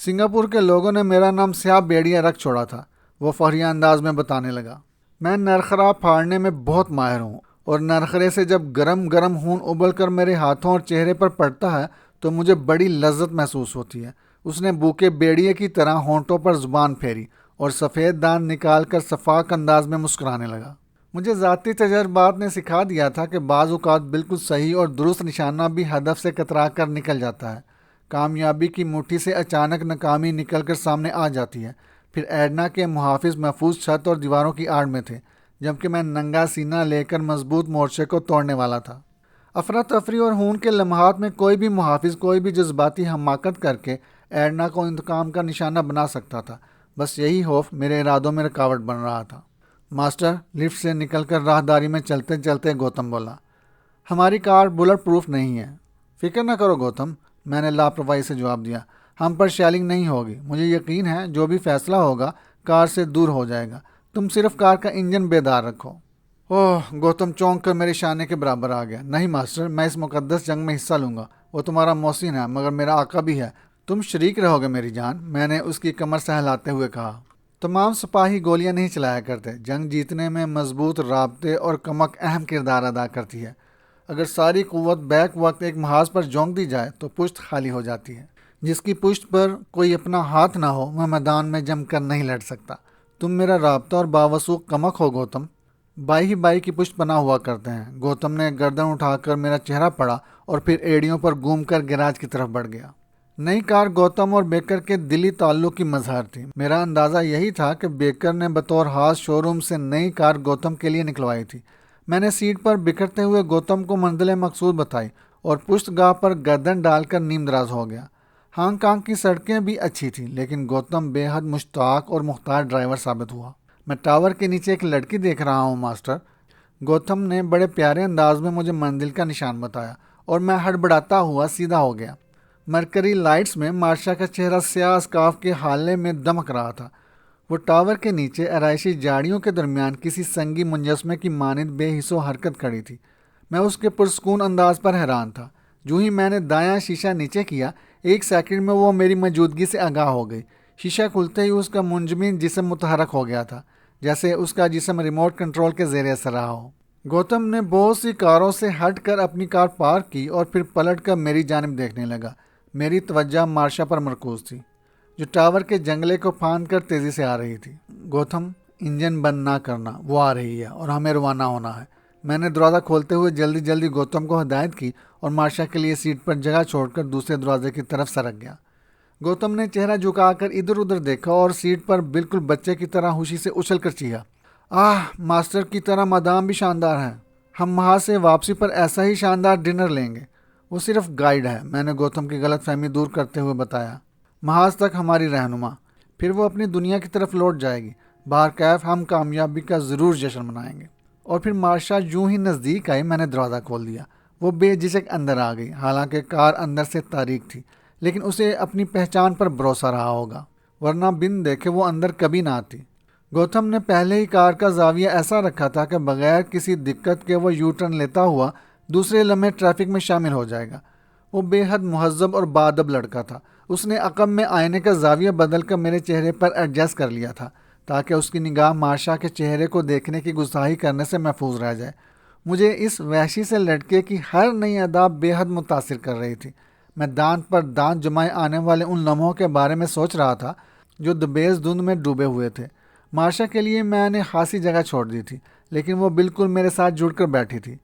سنگاپور کے لوگوں نے میرا نام سیاہ بیڑیا رکھ چھوڑا تھا، وہ فوریہ انداز میں بتانے لگا۔ میں نرخرا پھاڑنے میں بہت ماہر ہوں، اور نرخرے سے جب گرم گرم خون ابل کر میرے ہاتھوں اور چہرے پر پڑتا ہے تو مجھے بڑی لذت محسوس ہوتی ہے۔ اس نے بوکے بیڑیے کی طرح ہونٹوں پر زبان پھیری اور سفید دانت نکال کر شفاق انداز میں مسکرانے لگا۔ مجھے ذاتی تجربات نے سکھا دیا تھا کہ بعض اوقات بالکل صحیح اور درست نشانہ بھی ہدف سے کترا کر نکل جاتا ہے۔ کامیابی کی مٹھی سے اچانک ناکامی نکل کر سامنے آ جاتی ہے۔ پھر ایڈنا کے محافظ محفوظ چھت اور دیواروں کی آڑ میں تھے، جبکہ میں ننگا سینہ لے کر مضبوط مورچے کو توڑنے والا تھا۔ افراتفری اور خون کے لمحات میں کوئی بھی محافظ کوئی بھی جذباتی حماقت کر کے ایڈنا کو انتقام کا نشانہ بنا سکتا تھا۔ بس یہی خوف میرے ارادوں میں رکاوٹ بن رہا تھا۔ ماسٹر، لفٹ سے نکل کر راہداری میں چلتے چلتے گوتم بولا، ہماری کار بلٹ پروف نہیں ہے۔ فکر نہ کرو گوتم، میں نے لاپرواہی سے جواب دیا، ہم پر شیلنگ نہیں ہوگی۔ مجھے یقین ہے جو بھی فیصلہ ہوگا کار سے دور ہو جائے گا، تم صرف کار کا انجن بیدار رکھو۔ اوہ، گوتم چونک کر میرے شانے کے برابر آ گیا۔ نہیں ماسٹر، میں اس مقدس جنگ میں حصہ لوں گا۔ وہ تمہارا محسن ہے مگر میرا آقا بھی ہے، تم شریک رہو گے میری جان، میں نے اس کی کمر سہلاتے ہوئے کہا۔ تمام سپاہی گولیاں نہیں چلایا کرتے، جنگ جیتنے میں مضبوط رابطے اور کمک اہم کردار ادا کرتی ہے۔ اگر ساری قوت بیک وقت ایک محاذ پر جھونک دی جائے تو پشت خالی ہو جاتی ہے۔ جس کی پشت پر کوئی اپنا ہاتھ نہ ہو وہ میدان میں جم کر نہیں لڑ سکتا۔ تم میرا رابطہ اور باوثوق کمک ہو گوتم۔ بائی ہی بائی کی پشت بنا ہوا کرتے ہیں۔ گوتم نے گردن اٹھا کر میرا چہرہ پڑا اور پھر ایڑیوں پر گھوم کر گیراج کی طرف بڑھ گیا۔ نئی کار گوتم اور بیکر کے دلی تعلق کی مظہر تھی۔ میرا اندازہ یہی تھا کہ بیکر نے بطور خاص شو روم سے نئی کار گوتم کے لیے نکلوائی تھی۔ میں نے سیٹ پر بکھرتے ہوئے گوتم کو منزل مقصود بتائی اور پشت گاہ پر گردن ڈال کر نیم دراز ہو گیا۔ ہانگ کانگ کی سڑکیں بھی اچھی تھیں، لیکن گوتم بے حد مشتاق اور مختار ڈرائیور ثابت ہوا۔ میں ٹاور کے نیچے ایک لڑکی دیکھ رہا ہوں ماسٹر، گوتم نے بڑے پیارے انداز میں مجھے منزل کا نشان بتایا، اور میں ہڑبڑاتا ہوا سیدھا ہو گیا۔ مرکری لائٹس میں مارشا کا چہرہ سیاہ اسکارف کے حالے میں دمک رہا تھا۔ وہ ٹاور کے نیچے آرائشی جاڑیوں کے درمیان کسی سنگی منجسمے کی مانند بے حس و حرکت کھڑی تھی۔ میں اس کے پرسکون انداز پر حیران تھا۔ جو ہی میں نے دایاں شیشہ نیچے کیا، ایک سیکنڈ میں وہ میری موجودگی سے آگاہ ہو گئی۔ شیشہ کھلتے ہی اس کا منجمد جسم متحرک ہو گیا تھا، جیسے اس کا جسم ریموٹ کنٹرول کے زیر اثر رہا ہو۔ گوتم نے بہت سی کاروں سے ہٹ کر اپنی کار پارک کی اور پھر پلٹ کر میری جانب دیکھنے لگا۔ میری توجہ مارشا پر مرکوز تھی، جو ٹاور کے جنگلے کو پھاند کر تیزی سے آ رہی تھی۔ گوتم، انجن بند نہ کرنا، وہ آ رہی ہے اور ہمیں روانہ ہونا ہے۔ میں نے دروازہ کھولتے ہوئے جلدی جلدی گوتم کو ہدایت کی اور مارشا کے لیے سیٹ پر جگہ چھوڑ کر دوسرے دروازے کی طرف سرک گیا۔ گوتم نے چہرہ جھکا کر ادھر ادھر دیکھا اور سیٹ پر بالکل بچے کی طرح خوشی سے اچھل کر چیخا، آہ، ماسٹر کی طرح مدام بھی شاندار ہیں، ہم وہاں سے واپسی پر ایسا ہی شاندار ڈنر لیں گے۔ وہ صرف گائیڈ ہے، میں نے گوتم کی غلط فہمی دور کرتے ہوئے بتایا، محاذ تک ہماری رہنما، پھر وہ اپنی دنیا کی طرف لوٹ جائے گی۔ بہرکیف ہم کامیابی کا ضرور جشن منائیں گے۔ اور پھر مارشا یوں ہی نزدیک آئی، میں نے دروازہ کھول دیا۔ وہ بے جھجک اندر آ گئی، حالانکہ کار اندر سے تاریک تھی، لیکن اسے اپنی پہچان پر بھروسہ رہا ہوگا، ورنہ بن دیکھے وہ اندر کبھی نہ آتی۔ گوتم نے پہلے ہی کار کا زاویہ ایسا رکھا تھا کہ بغیر کسی دقت کے وہ یو ٹرن لیتا ہوا دوسرے لمحے ٹریفک میں شامل ہو جائے گا۔ وہ بے حد مہذب اور باادب لڑکا تھا۔ اس نے عقب میں آئینے کا زاویہ بدل کر میرے چہرے پر ایڈجسٹ کر لیا تھا تاکہ اس کی نگاہ مارشا کے چہرے کو دیکھنے کی گستاخی کرنے سے محفوظ رہ جائے۔ مجھے اس وحشی سے لڑکے کی ہر نئی ادا بے حد متاثر کر رہی تھی۔ میں دانت پر دانت جمائے آنے والے ان لمحوں کے بارے میں سوچ رہا تھا جو دبیز دھند میں ڈوبے ہوئے تھے۔ مارشا کے لیے میں نے خاصی جگہ چھوڑ دی تھی، لیکن وہ بالکل میرے ساتھ جڑ کر بیٹھی تھی۔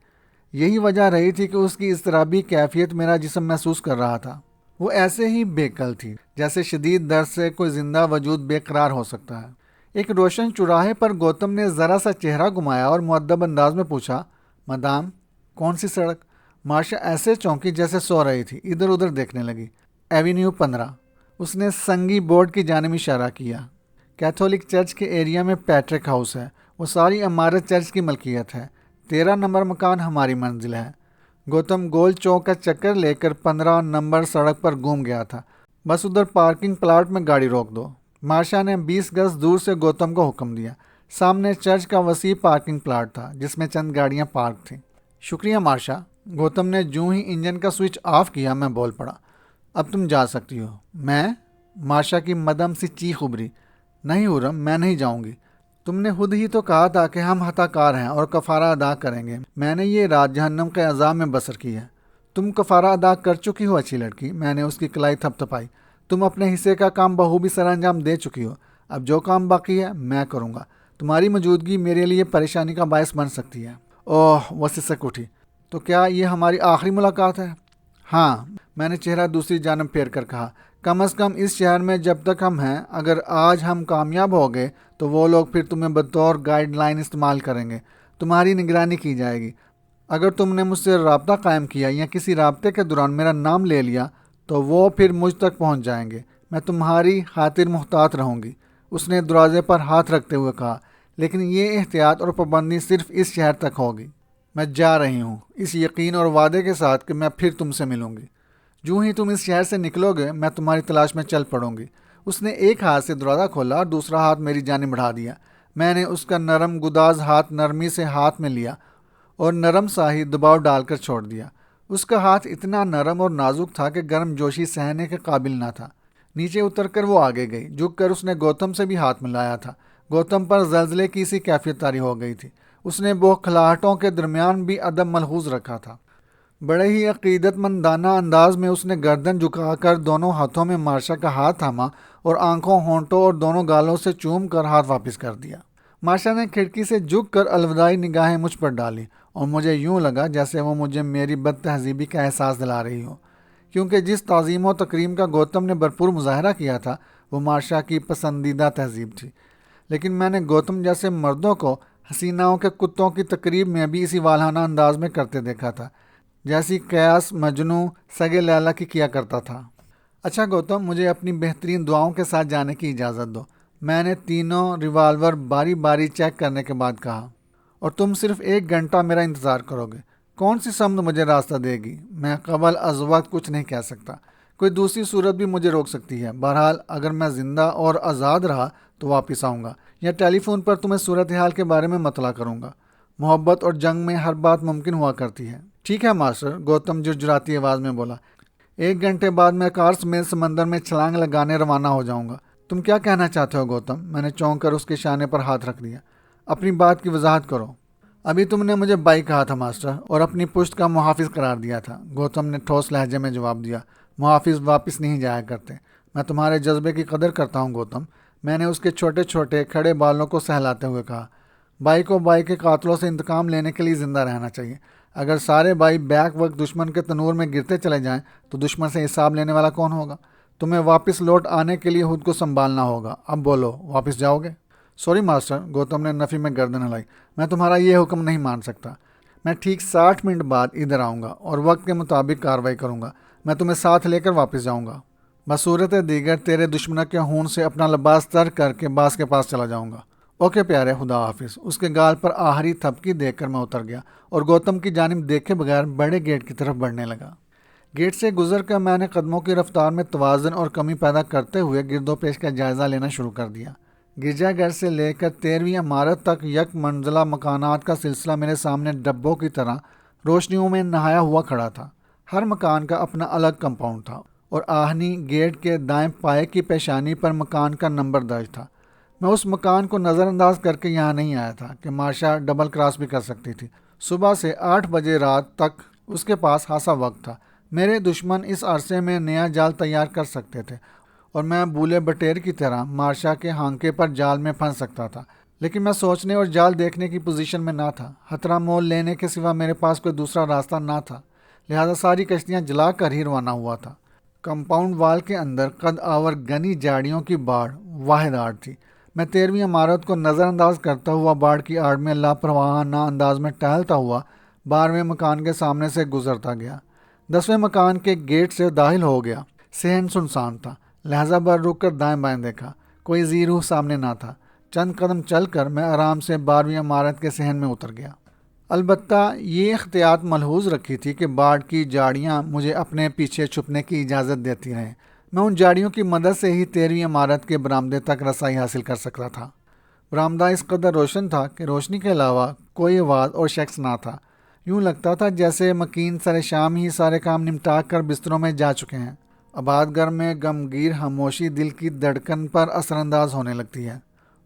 یہی وجہ رہی تھی کہ اس کی اضطرابی کیفیت میرا جسم محسوس کر رہا تھا۔ وہ ایسے ہی بے کل تھی جیسے شدید درد سے کوئی زندہ وجود بے قرار ہو سکتا ہے۔ ایک روشن چوراہے پر گوتم نے ذرا سا چہرہ گھمایا اور مؤدب انداز میں پوچھا، مدام کون سی سڑک؟ مارشا ایسے چونکی جیسے سو رہی تھی، ادھر ادھر دیکھنے لگی۔ ایوینیو 15۔ اس نے سنگی بورڈ کی جانب اشارہ کیا۔ کیتھولک چرچ کے ایریا میں پیٹرک ہاؤس ہے، وہ ساری عمارت چرچ کی ملکیت ہے۔ 13 نمبر مکان ہماری منزل ہے۔ گوتم گول چوک کا چکر لے کر 15 نمبر سڑک پر گھوم گیا تھا۔ بس ادھر پارکنگ پلاٹ میں گاڑی روک دو۔ مارشا نے 20 گز دور سے گوتم کو حکم دیا۔ سامنے چرچ کا وسیع پارکنگ پلاٹ تھا جس میں چند گاڑیاں پارک تھیں۔ شکریہ مارشا۔ گوتم نے جوں ہی انجن کا سوئچ آف کیا میں بول پڑا، اب تم جا سکتی ہو۔ میں؟ مارشا کی مدم سی چیخ ابری۔ نہیں ہورم، میں نہیں جاؤں گی۔ تم نے خود ہی تو کہا تھا کہ ہم خطا کار ہیں اور کفارہ ادا کریں گے۔ میں نے یہ رات جہنم کے عذاب میں بسر کی ہے۔ تم کفارہ ادا کر چکی ہو اچھی لڑکی، میں نے اس کی کلائی تھپ تھپائی۔ تم اپنے حصے کا کام بخوبی سر انجام دے چکی ہو، اب جو کام باقی ہے میں کروں گا۔ تمہاری موجودگی میرے لیے پریشانی کا باعث بن سکتی ہے۔ اوہ، وہ سسک اٹھی۔ تو کیا یہ ہماری آخری ملاقات ہے؟ ہاں، میں نے چہرہ دوسری جانب پھیر کر کہا۔ کم از کم اس شہر میں جب تک ہم ہیں، اگر آج ہم کامیاب ہو گئے تو وہ لوگ پھر تمہیں بطور گائیڈ لائن استعمال کریں گے، تمہاری نگرانی کی جائے گی۔ اگر تم نے مجھ سے رابطہ قائم کیا یا کسی رابطے کے دوران میرا نام لے لیا تو وہ پھر مجھ تک پہنچ جائیں گے۔ میں تمہاری خاطر محتاط رہوں گی، اس نے دروازے پر ہاتھ رکھتے ہوئے کہا، لیکن یہ احتیاط اور پابندی صرف اس شہر تک ہوگی۔ میں جا رہی ہوں اس یقین اور وعدے کے ساتھ کہ میں پھر تم سے ملوں گی۔ جوں ہی تم اس شہر سے نکلو گے میں تمہاری تلاش میں چل پڑوں گی۔ اس نے ایک ہاتھ سے دروازہ کھولا اور دوسرا ہاتھ میری جانب بڑھا دیا۔ میں نے اس کا نرم گداز ہاتھ نرمی سے ہاتھ میں لیا اور نرم سا ہی دباؤ ڈال کر چھوڑ دیا۔ اس کا ہاتھ اتنا نرم اور نازک تھا کہ گرم جوشی سہنے کے قابل نہ تھا۔ نیچے اتر کر وہ آگے گئی، جھک کر اس نے گوتم سے بھی ہاتھ ملایا تھا۔ گوتم پر زلزلے کی سی کیفیت طاری ہو گئی تھی۔ اس نے بوکھلاہٹوں کے درمیان بھی ادب ملحوظ رکھا تھا۔ بڑے ہی عقیدت مندانہ انداز میں اس نے گردن جھکا کر دونوں ہاتھوں میں مارشا کا ہاتھ تھاما اور آنکھوں، ہونٹوں اور دونوں گالوں سے چوم کر ہاتھ واپس کر دیا۔ مارشا نے کھڑکی سے جھک کر الوداعی نگاہیں مجھ پر ڈالی اور مجھے یوں لگا جیسے وہ مجھے میری بد تہذیبی کا احساس دلا رہی ہو، کیونکہ جس تعظیم و تکریم کا گوتم نے بھرپور مظاہرہ کیا تھا وہ مارشا کی پسندیدہ تہذیب تھی۔ لیکن میں نے گوتم جیسے مردوں کو حسیناؤں کے کتوں کی تقریب میں بھی اسی والہانہ انداز میں کرتے دیکھا تھا جیسی قیاس مجنوں سگے لیلا کی کیا کرتا تھا۔ اچھا گوتم، مجھے اپنی بہترین دعاؤں کے ساتھ جانے کی اجازت دو، میں نے تینوں ریوالور باری باری چیک کرنے کے بعد کہا، اور تم صرف 1 گھنٹہ میرا انتظار کرو گے۔ کون سی سمت مجھے راستہ دے گی؟ میں قبل از وقت کچھ نہیں کہہ سکتا، کوئی دوسری صورت بھی مجھے روک سکتی ہے۔ بہرحال اگر میں زندہ اور آزاد رہا تو واپس آؤں گا یا ٹیلی فون پر تمہیں صورتحال کے بارے میں مطلع کروں گا۔ محبت اور جنگ میں ہر بات ممکن ہوا کرتی ہے۔ ٹھیک ہے ماسٹر، گوتم جرجراتی آواز میں بولا۔ 1 گھنٹے بعد میں کار سمیت سمندر میں چھلانگ لگانے روانہ ہو جاؤں گا۔ تم کیا کہنا چاہتے ہو گوتم؟ میں نے چونک کر اس کے شانے پر ہاتھ رکھ دیا۔ اپنی بات کی وضاحت کرو۔ ابھی تم نے مجھے بائی کہا تھا ماسٹر، اور اپنی پشت کا محافظ قرار دیا تھا، گوتم نے ٹھوس لہجے میں جواب دیا۔ محافظ واپس نہیں جایا کرتے۔ میں تمہارے جذبے کی قدر کرتا ہوں گوتم، میں نے اس کے چھوٹے چھوٹے کھڑے بالوں کو سہلاتے ہوئے کہا۔ بائی کو بائی کے قاتلوں سے انتقام لینے کے لیے زندہ رہنا چاہیے۔ اگر سارے بائی بیک وقت دشمن کے تنور میں گرتے چلے جائیں تو دشمن سے حساب لینے والا کون ہوگا؟ تمہیں واپس لوٹ آنے کے لیے خود کو سنبھالنا ہوگا۔ اب بولو، واپس جاؤ گے؟ سوری ماسٹر، گوتم نے نفی میں گردن ہلائی، میں تمہارا یہ حکم نہیں مان سکتا۔ میں ٹھیک 60 منٹ بعد ادھر آؤں گا اور وقت کے مطابق کارروائی کروں گا۔ میں تمہیں ساتھ لے کر واپس جاؤں گا۔ بصورت دیگر تیرے دشمنوں کے خون سے اپنا لباس تر کر کے باس کے پاس چلا جاؤں گا۔ اوکے پیارے، خدا حافظ۔ اس کے گال پر آخری تھپکی دیکھ کر میں اتر گیا اور گوتم کی جانب دیکھے بغیر بڑے گیٹ کی طرف بڑھنے لگا۔ گیٹ سے گزر کر میں نے قدموں کی رفتار میں توازن اور کمی پیدا کرتے ہوئے گرد و پیش کا جائزہ لینا شروع کر دیا۔ گرجا گھر سے لے کر 13ویں عمارت تک یک منزلہ مکانات کا سلسلہ میرے سامنے ڈبوں کی طرح روشنیوں میں نہایا ہوا کھڑا تھا۔ ہر مکان کا اپنا الگ کمپاؤنڈ تھا اور آہنی گیٹ کے دائیں پائے کی پیشانی پر مکان کا نمبر درج تھا۔ میں اس مکان کو نظر انداز کر کے یہاں نہیں آیا تھا کہ مارشا ڈبل کراس بھی کر سکتی تھی۔ صبح سے 8 بجے رات تک اس کے پاس خاصا وقت تھا۔ میرے دشمن اس عرصے میں نیا جال تیار کر سکتے تھے اور میں بولے بٹیر کی طرح مارشا کے ہانکے پر جال میں پھنس سکتا تھا، لیکن میں سوچنے اور جال دیکھنے کی پوزیشن میں نہ تھا۔ خطرہ مول لینے کے سوا میرے پاس کوئی دوسرا راستہ نہ تھا، لہذا ساری کشتیاں جلا کر ہی روانہ ہوا تھا۔ کمپاؤنڈ وال کے اندر قد آور گھنی جھاڑیوں کی باڑ واحد آڑ تھی۔ میں 13ویں عمارت کو نظر انداز کرتا ہوا باڑ کی آڑ میں لاپرواہانہ انداز میں ٹہلتا ہوا 12ویں مکان کے سامنے سے گزرتا گیا۔ 10ویں مکان کے گیٹ سے داخل ہو گیا۔ صحن سنسان تھا، لہذا بر رک کر دائیں بائیں دیکھا، کوئی ذی روح سامنے نہ تھا۔ چند قدم چل کر میں آرام سے 12ویں عمارت کے صحن میں اتر گیا۔ البتہ یہ احتیاط ملحوظ رکھی تھی کہ باڑ کی جھاڑیاں مجھے اپنے پیچھے چھپنے کی اجازت دیتی رہیں۔ میں ان جھاڑیوں کی مدد سے ہی 13ویں عمارت کے برآمدے تک رسائی حاصل کر سکتا تھا۔ برآمدہ اس قدر روشن تھا کہ روشنی کے علاوہ کوئی آواز اور شخص نہ تھا۔ یوں لگتا تھا جیسے مکین سر شام ہی سارے کام نمٹا کر بستروں میں جا چکے ہیں۔ آباد گھر میں غمگین خاموشی دل کی دھڑکن پر اثر انداز ہونے لگتی ہے،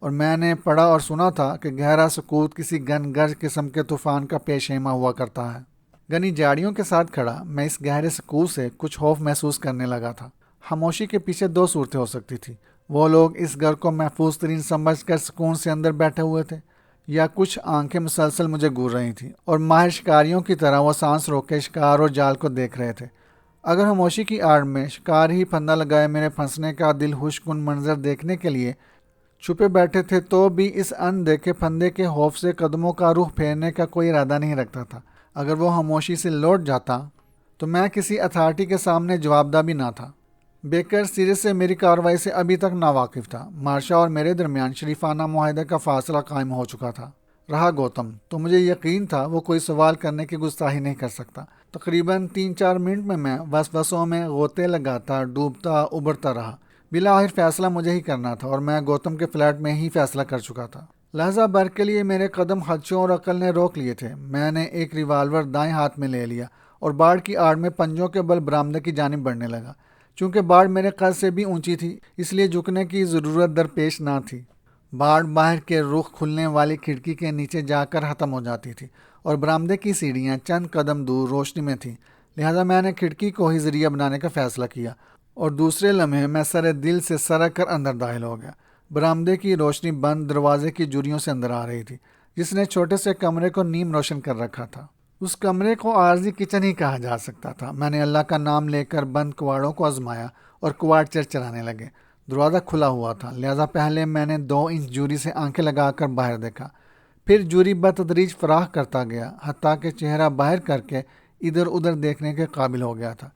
اور میں نے پڑھا اور سنا تھا کہ گہرا سکوت کسی گن گرج قسم کے طوفان کا پیشیمہ ہوا کرتا ہے۔ گھنی جھاڑیوں کے ساتھ کھڑا میں اس گہرے سکوت سے کچھ خوف محسوس کرنے لگا تھا۔ خاموشی کے پیچھے دو صورتیں ہو سکتی تھی: وہ لوگ اس گھر کو محفوظ ترین سمجھ کر سکون سے اندر بیٹھے ہوئے تھے، یا کچھ آنکھیں مسلسل مجھے گور رہی تھیں اور ماہر شکاریوں کی طرح وہ سانس روکے شکار اور جال کو دیکھ رہے تھے۔ اگر خاموشی کی آڑ میں شکار ہی پھندا لگائے میرے پھنسنے کا دل خوش کن منظر دیکھنے کے لیے چھپے بیٹھے تھے، تو بھی اس ان دیکھے پھندے کے خوف سے قدموں کا رخ پھیرنے کا کوئی ارادہ نہیں رکھتا تھا۔ اگر وہ خاموشی سے لوٹ جاتا تو میں کسی اتھارٹی کے سامنے جواب دہ بھی نہ تھا۔ بیکر سیریس سے میری کارروائی سے ابھی تک ناواقف تھا۔ مارشا اور میرے درمیان شریفانہ معاہدے کا فاصلہ قائم ہو چکا تھا۔ رہا گوتم، تو مجھے یقین تھا وہ کوئی سوال کرنے کی گستاخی نہیں کر سکتا۔ تقریباً 3-4 منٹ میں وسوسوں میں غوطے لگاتا ڈوبتا ابھرتا رہا۔ بالآخر فیصلہ مجھے ہی کرنا تھا، اور میں گوتم کے فلیٹ میں ہی فیصلہ کر چکا تھا۔ لہذا بھر کے لیے میرے قدم خدشوں اور عقل نے روک لیے تھے۔ میں نے ایک ریوالور دائیں ہاتھ میں لے لیا اور باڑ کی آڑ میں پنجوں کے بل برآمدے کی جانب بڑھنے لگا۔ چونکہ باڑ میرے قد سے بھی اونچی تھی، اس لیے جھکنے کی ضرورت درپیش نہ تھی۔ باڑ باہر کے رخ کھلنے والی کھڑکی کے نیچے جا کر ختم ہو جاتی تھی، اور برآمدے کی سیڑھیاں چند قدم دور روشنی میں تھیں۔ لہذا میں نے کھڑکی کو ہی ذریعہ بنانے کا فیصلہ کیا، اور دوسرے لمحے میں سر دل سے سرک کر اندر داخل ہو گیا۔ برآمدے کی روشنی بند دروازے کی جھریوں سے اندر آ رہی تھی، جس نے چھوٹے سے کمرے کو نیم روشن کر رکھا تھا۔ اس کمرے کو عارضی کچن ہی کہا جا سکتا تھا۔ میں نے اللہ کا نام لے کر بند کواڑوں کو آزمایا اور کواڑ چرچرانے لگے۔ دروازہ کھلا ہوا تھا، لہذا پہلے میں نے 2 انچ جھری سے آنکھیں لگا کر باہر دیکھا۔ پھر جھری بتدریج فراخ کرتا گیا، حتیٰ کہ چہرہ باہر کر کے ادھر ادھر دیکھنے کے قابل ہو گیا تھا۔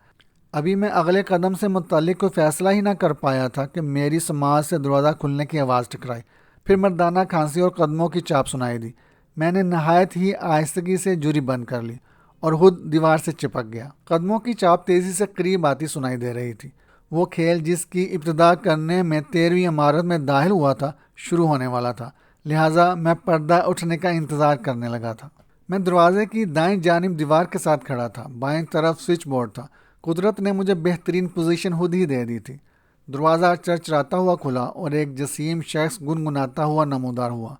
ابھی میں اگلے قدم سے متعلق کوئی فیصلہ ہی نہ کر پایا تھا کہ میری سماعت سے دروازہ کھلنے کی آواز ٹکرائی۔ پھر مردانہ کھانسی اور قدموں کی چاپ سنائی دی۔ میں نے نہایت ہی آہستگی سے جھری بند کر لی اور خود دیوار سے چپک گیا۔ قدموں کی چاپ تیزی سے قریب آتی سنائی دے رہی تھی۔ وہ کھیل جس کی ابتدا کرنے میں 13ویں عمارت میں داخل ہوا تھا شروع ہونے والا تھا، لہٰذا میں پردہ اٹھنے کا انتظار کرنے لگا تھا۔ میں دروازے کی دائیں جانب دیوار کے ساتھ کھڑا تھا۔ بائیں طرف سوئچ بورڈ تھا۔ قدرت نے مجھے بہترین پوزیشن خود ہی دے دی تھی۔ دروازہ چرچراتا ہوا کھلا اور ایک جسیم شخص گنگناتا ہوا نمودار ہوا۔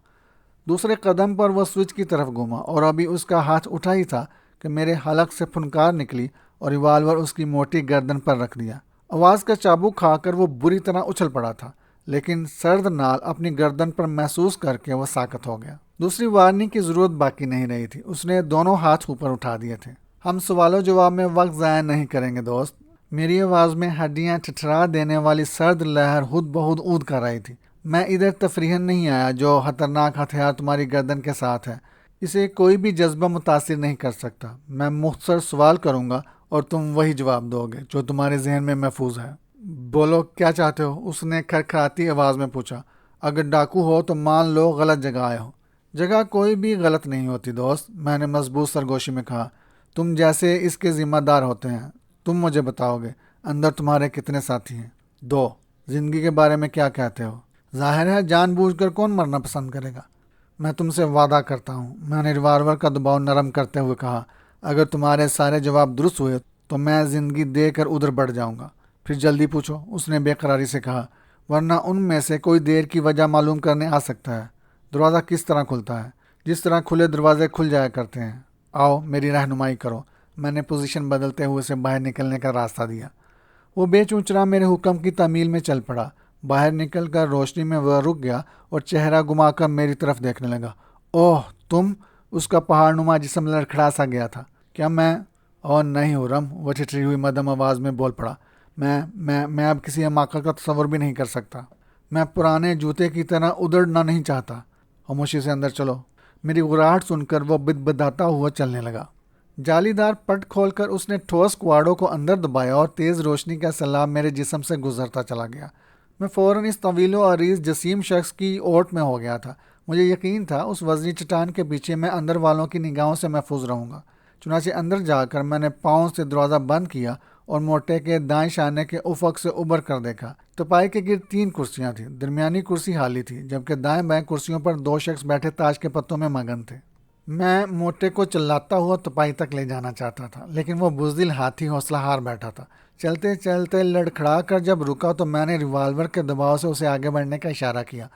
دوسرے قدم پر وہ سوئچ کی طرف گھوما، اور ابھی اس کا ہاتھ اٹھا ہی تھا کہ میرے حلق سے پھنکار نکلی اور ریوالور اس کی موٹی گردن پر رکھ دیا۔ آواز کا چابک کھا کر وہ بری طرح اچھل پڑا تھا، لیکن سرد نال اپنی گردن پر محسوس کر کے وہ ساکت ہو گیا۔ دوسری وارننگ کی ضرورت باقی نہیں رہی تھی، اس نے دونوں ہاتھ اوپر اٹھا دیے تھے۔ ہم سوال و جواب میں وقت ضائع نہیں کریں گے دوست۔ میری آواز میں ہڈیاں ٹھٹھرا دینے والی سرد لہر خود بخود اود کر رہی تھی۔ میں ادھر تفریحاً نہیں آیا۔ جو خطرناک ہتھیار تمہاری گردن کے ساتھ ہے، اسے کوئی بھی جذبہ متاثر نہیں کر سکتا۔ میں مختصر سوال کروں گا اور تم وہی جواب دو گے جو تمہارے ذہن میں محفوظ ہے۔ بولو، کیا چاہتے ہو؟ اس نے کھرکھراتی آواز میں پوچھا۔ اگر ڈاکو ہو تو مان لو غلط جگہ آئے ہو۔ جگہ کوئی بھی غلط نہیں ہوتی دوست، میں نے مضبوط سرگوشی میں کہا۔ تم جیسے اس کے ذمہ دار ہوتے ہیں۔ تم مجھے بتاؤ گے اندر تمہارے کتنے ساتھی ہیں؟ 2۔ زندگی کے بارے میں کیا کہتے ہو؟ ظاہر ہے جان بوجھ کر کون مرنا پسند کرے گا؟ میں تم سے وعدہ کرتا ہوں، میں نے ریوالور کا دباؤ نرم کرتے ہوئے کہا، اگر تمہارے سارے جواب درست ہوئے تو میں زندگی دے کر ادھر بڑھ جاؤں گا۔ پھر جلدی پوچھو، اس نے بے قراری سے کہا، ورنہ ان میں سے کوئی دیر کی وجہ معلوم کرنے آ سکتا ہے۔ دروازہ کس طرح کھلتا ہے؟ جس طرح کھلے دروازے کھل جایا کرتے ہیں۔ آؤ میری رہنمائی کرو۔ میں نے پوزیشن بدلتے ہوئے اسے باہر نکلنے کا راستہ دیا۔ وہ بے چونچرا میرے حکم کی تعمیل میں چل پڑا۔ باہر نکل کر روشنی میں وہ رک گیا اور چہرہ گھما کر میری طرف دیکھنے لگا۔ اوہ تم؟ اس کا پہاڑ نما جسم لڑکھڑا سا گیا تھا۔ کیا میں؟ اوہ نہیں ہورم، وہ ٹھٹری ہوئی مدھم آواز میں بول پڑا۔ میں اب کسی حماقت کا تصور بھی نہیں کر سکتا۔ میں پرانے جوتے کی طرح ادڑنا نہیں چاہتا۔ خاموشی سے اندر چلو۔ میری غراہٹ سن کر وہ بدبداتا ہوا چلنے لگا۔ جالی دار پٹ کھول کر اس نے ٹھوس کواڑوں کو اندر دبایا اور تیز روشنی کا سیلاب میرے جسم سے گزرتا چلا گیا۔ میں فوراً اس طویل و عریض جسیم شخص کی اوٹ میں ہو گیا تھا۔ مجھے یقین تھا اس وزنی چٹان کے پیچھے میں اندر والوں کی نگاہوں سے محفوظ رہوں گا۔ چنانچہ اندر جا کر میں نے پاؤں سے دروازہ بند کیا اور موٹے کے دائیں شانے کے افق سے ابھر کر دیکھا۔ تپائی کے گرد 3 کرسیاں تھیں۔ درمیانی کرسی خالی تھی، جبکہ دائیں بائیں کرسیوں پر 2 شخص بیٹھے تاش کے پتوں میں مگن تھے۔ میں موٹے کو چلاتا ہوا تپائی تک لے جانا چاہتا تھا، لیکن وہ بزدل ہاتھی حوصلہ ہار بیٹھا تھا۔ چلتے چلتے لڑکھڑا کر جب رکا تو میں نے ریوالور کے دباؤ سے اسے آگے بڑھنے کا اشارہ کیا،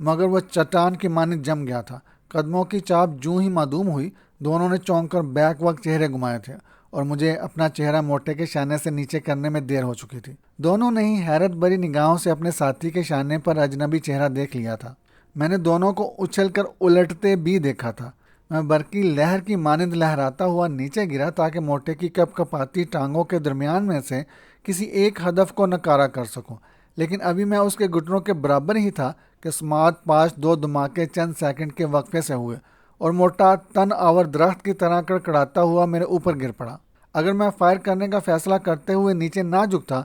مگر وہ چٹان کی مانند جم گیا تھا۔ قدموں کی چاپ جوں ہی معدوم ہوئی، دونوں نے چونک کر بیک وقت چہرے گھمائے تھے اور مجھے اپنا چہرہ موٹے کے شانے سے نیچے کرنے میں دیر ہو چکی تھی۔ دونوں نے ہی حیرت بھری نگاہوں سے اپنے ساتھی کے شانے پر اجنبی چہرہ دیکھ لیا تھا۔ میں نے دونوں کو اچھل کر الٹتے بھی دیکھا تھا۔ میں برقی لہر کی مانند لہراتا ہوا نیچے گرا تاکہ موٹے کی کپ کپاتی ٹانگوں کے درمیان میں سے کسی ایک ہدف کو نکارا کر سکوں، لیکن ابھی میں اس کے گھٹنوں کے برابر ہی تھا کہ سماعت پاش 2 دھماکے چند سیکنڈ کے وقفے سے ہوئے اور موٹا تن آور درخت کی طرح کڑکڑاتا ہوا میرے اوپر گر پڑا۔ اگر میں فائر کرنے کا فیصلہ کرتے ہوئے نیچے نہ جھکتا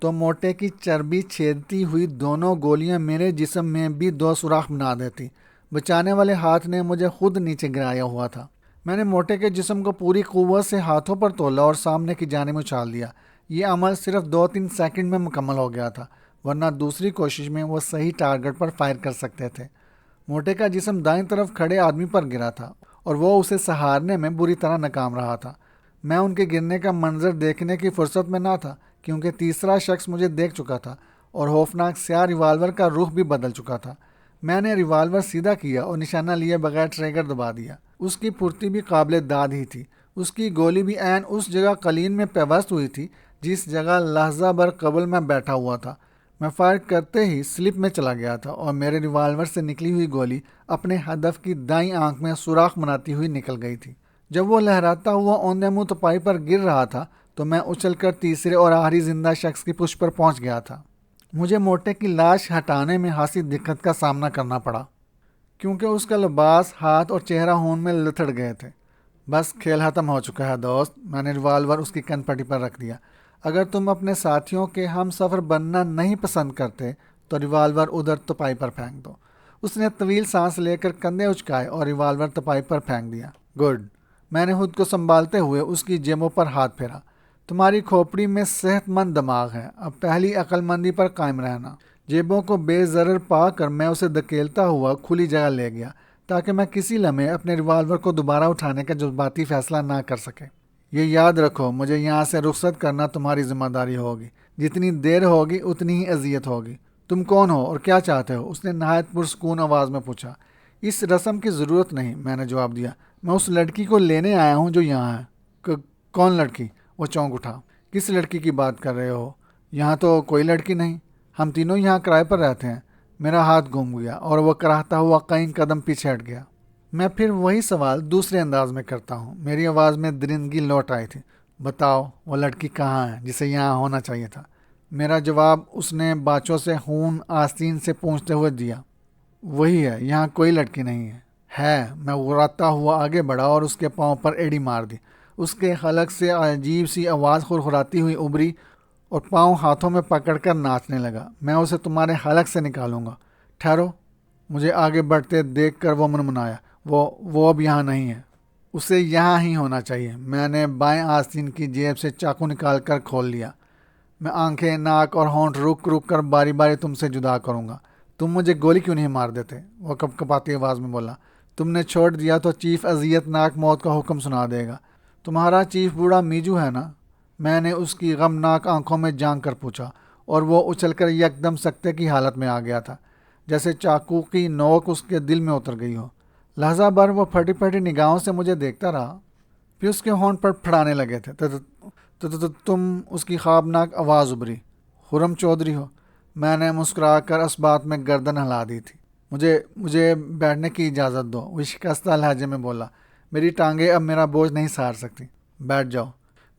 تو موٹے کی چربی چھیدتی ہوئی دونوں گولیاں میرے جسم میں بھی 2 سوراخ بنا دیتی۔ بچانے والے ہاتھ نے مجھے خود نیچے گرایا ہوا تھا۔ میں نے موٹے کے جسم کو پوری قوت سے ہاتھوں پر تولا اور سامنے کی جانب اچھال دیا۔ یہ عمل صرف 2-3 سیکنڈ میں مکمل ہو گیا تھا، ورنہ دوسری کوشش میں وہ صحیح ٹارگٹ پر فائر کر سکتے تھے۔ موٹے کا جسم دائیں طرف کھڑے آدمی پر گرا تھا اور وہ اسے سہارنے میں بری طرح ناکام رہا تھا۔ میں ان کے گرنے کا منظر دیکھنے کی فرصت میں نہ تھا، کیونکہ تیسرا شخص مجھے دیکھ چکا تھا اور خوفناک سیاہ ریوالور کا رخ بھی بدل چکا تھا۔ میں نے ریوالور سیدھا کیا اور نشانہ لیے بغیر ٹریگر دبا دیا۔ اس کی پھرتی بھی قابل داد ہی تھی۔ اس کی گولی بھی عین اس جگہ قلین میں پیوست ہوئی تھی جس جگہ لحظہ بھر قبل میں بیٹھا ہوا تھا۔ میں فائر کرتے ہی سلپ میں چلا گیا تھا اور میرے ریوالور سے نکلی ہوئی گولی اپنے ہدف کی دائیں آنکھ میں سوراخ بناتی ہوئی نکل گئی تھی۔ جب وہ لہراتا ہوا اوندے منہ تپائی پر گر رہا تھا تو میں اچھل کر تیسرے اور آخری زندہ شخص کی پشت پر پہنچ گیا تھا۔ مجھے موٹے کی لاش ہٹانے میں خاصی دقت کا سامنا کرنا پڑا، کیونکہ اس کا لباس، ہاتھ اور چہرہ خون میں لتھڑ گئے تھے۔ بس کھیل ختم ہو چکا ہے دوست، میں نے ریوالور اس کی کن پٹی پر رکھ دیا۔ اگر تم اپنے ساتھیوں کے ہم سفر بننا نہیں پسند کرتے تو ریوالور ادھر تپائی پر پھینک دو۔ اس نے طویل سانس لے کر کندھے اچکائے اور ریوالور تپائی پر پھینک دیا۔ گڈ۔ میں نے خود کو سنبھالتے ہوئے اس کی جیبوں پر ہاتھ پھیرا۔ تمہاری کھوپڑی میں صحت مند دماغ ہے، اب پہلی عقل مندی پر قائم رہنا۔ جیبوں کو بے ضرر پا کر میں اسے دھکیلتا ہوا کھلی جگہ لے گیا تاکہ میں کسی لمحے اپنے ریوالور کو دوبارہ اٹھانے کا جذباتی فیصلہ نہ کر سکے۔ یہ یاد رکھو، مجھے یہاں سے رخصت کرنا تمہاری ذمہ داری ہوگی۔ جتنی دیر ہوگی اتنی ہی اذیت ہوگی۔ تم کون ہو اور کیا چاہتے ہو؟ اس نے نہایت پرسکون آواز میں پوچھا۔ اس رسم کی ضرورت نہیں، میں نے جواب دیا۔ میں اس لڑکی کو لینے آیا ہوں جو یہاں ہے۔ کون لڑکی؟ وہ چونک اٹھا۔ کس لڑکی کی بات کر رہے ہو؟ یہاں تو کوئی لڑکی نہیں، ہم تینوں یہاں کرائے پر رہتے ہیں۔ میرا ہاتھ گھوم گیا اور وہ کراہتا ہوا کئی قدم پیچھے ہٹ گیا۔ میں پھر وہی سوال دوسرے انداز میں کرتا ہوں۔ میری آواز میں درندگی لوٹ آئی تھی۔ بتاؤ وہ لڑکی کہاں ہے جسے یہاں ہونا چاہیے تھا؟ میرا جواب اس نے باچوں سے خون آستین سے پونچھتے ہوئے دیا۔ وہی ہے، یہاں کوئی لڑکی نہیں ہے۔ میں غراتا ہوا آگے بڑھا اور اس کے پاؤں پر ایڑی مار دی۔ اس کے حلق سے عجیب سی آواز خرخراتی ہوئی ابری اور پاؤں ہاتھوں میں پکڑ کر ناچنے لگا۔ میں اسے تمہارے حلق سے نکالوں گا۔ ٹھہرو۔ مجھے آگے بڑھتے دیکھ کر وہ منمنایا۔ وہ اب یہاں نہیں ہے۔ اسے یہاں ہی ہونا چاہیے۔ میں نے بائیں آستین کی جیب سے چاقو نکال کر کھول لیا۔ میں آنکھیں، ناک اور ہونٹ رک کر باری باری تم سے جدا کروں گا۔ تم مجھے گولی کیوں نہیں مار دیتے؟ وہ کپ کپاتی آواز میں بولا۔ تم نے چھوڑ دیا تو چیف اذیت ناک موت کا حکم سنا دے گا۔ تمہارا چیف بوڑھا میجو ہے نا؟ میں نے اس کی غمناک آنکھوں میں جھانک کر پوچھا اور وہ اچھل کر یکدم سکتے کی حالت میں آ گیا تھا، جیسے چاقو کی نوک اس کے دل میں اتر گئی ہو۔ لحظہ بھر وہ پھٹی پھٹی نگاہوں سے مجھے دیکھتا رہا، پھر اس کے ہونٹ پر پھڑانے لگے تھے۔ تم، اس کی خوابناک آواز ابری۔ خرم چودھری ہو؟ میں نے مسکرا کر اس بات میں گردن ہلا دی تھی۔ مجھے بیٹھنے کی اجازت دو، وہ شکستہ لہجے میں بولا۔ میری ٹانگیں اب میرا بوجھ نہیں سہار سکتی۔ بیٹھ جاؤ۔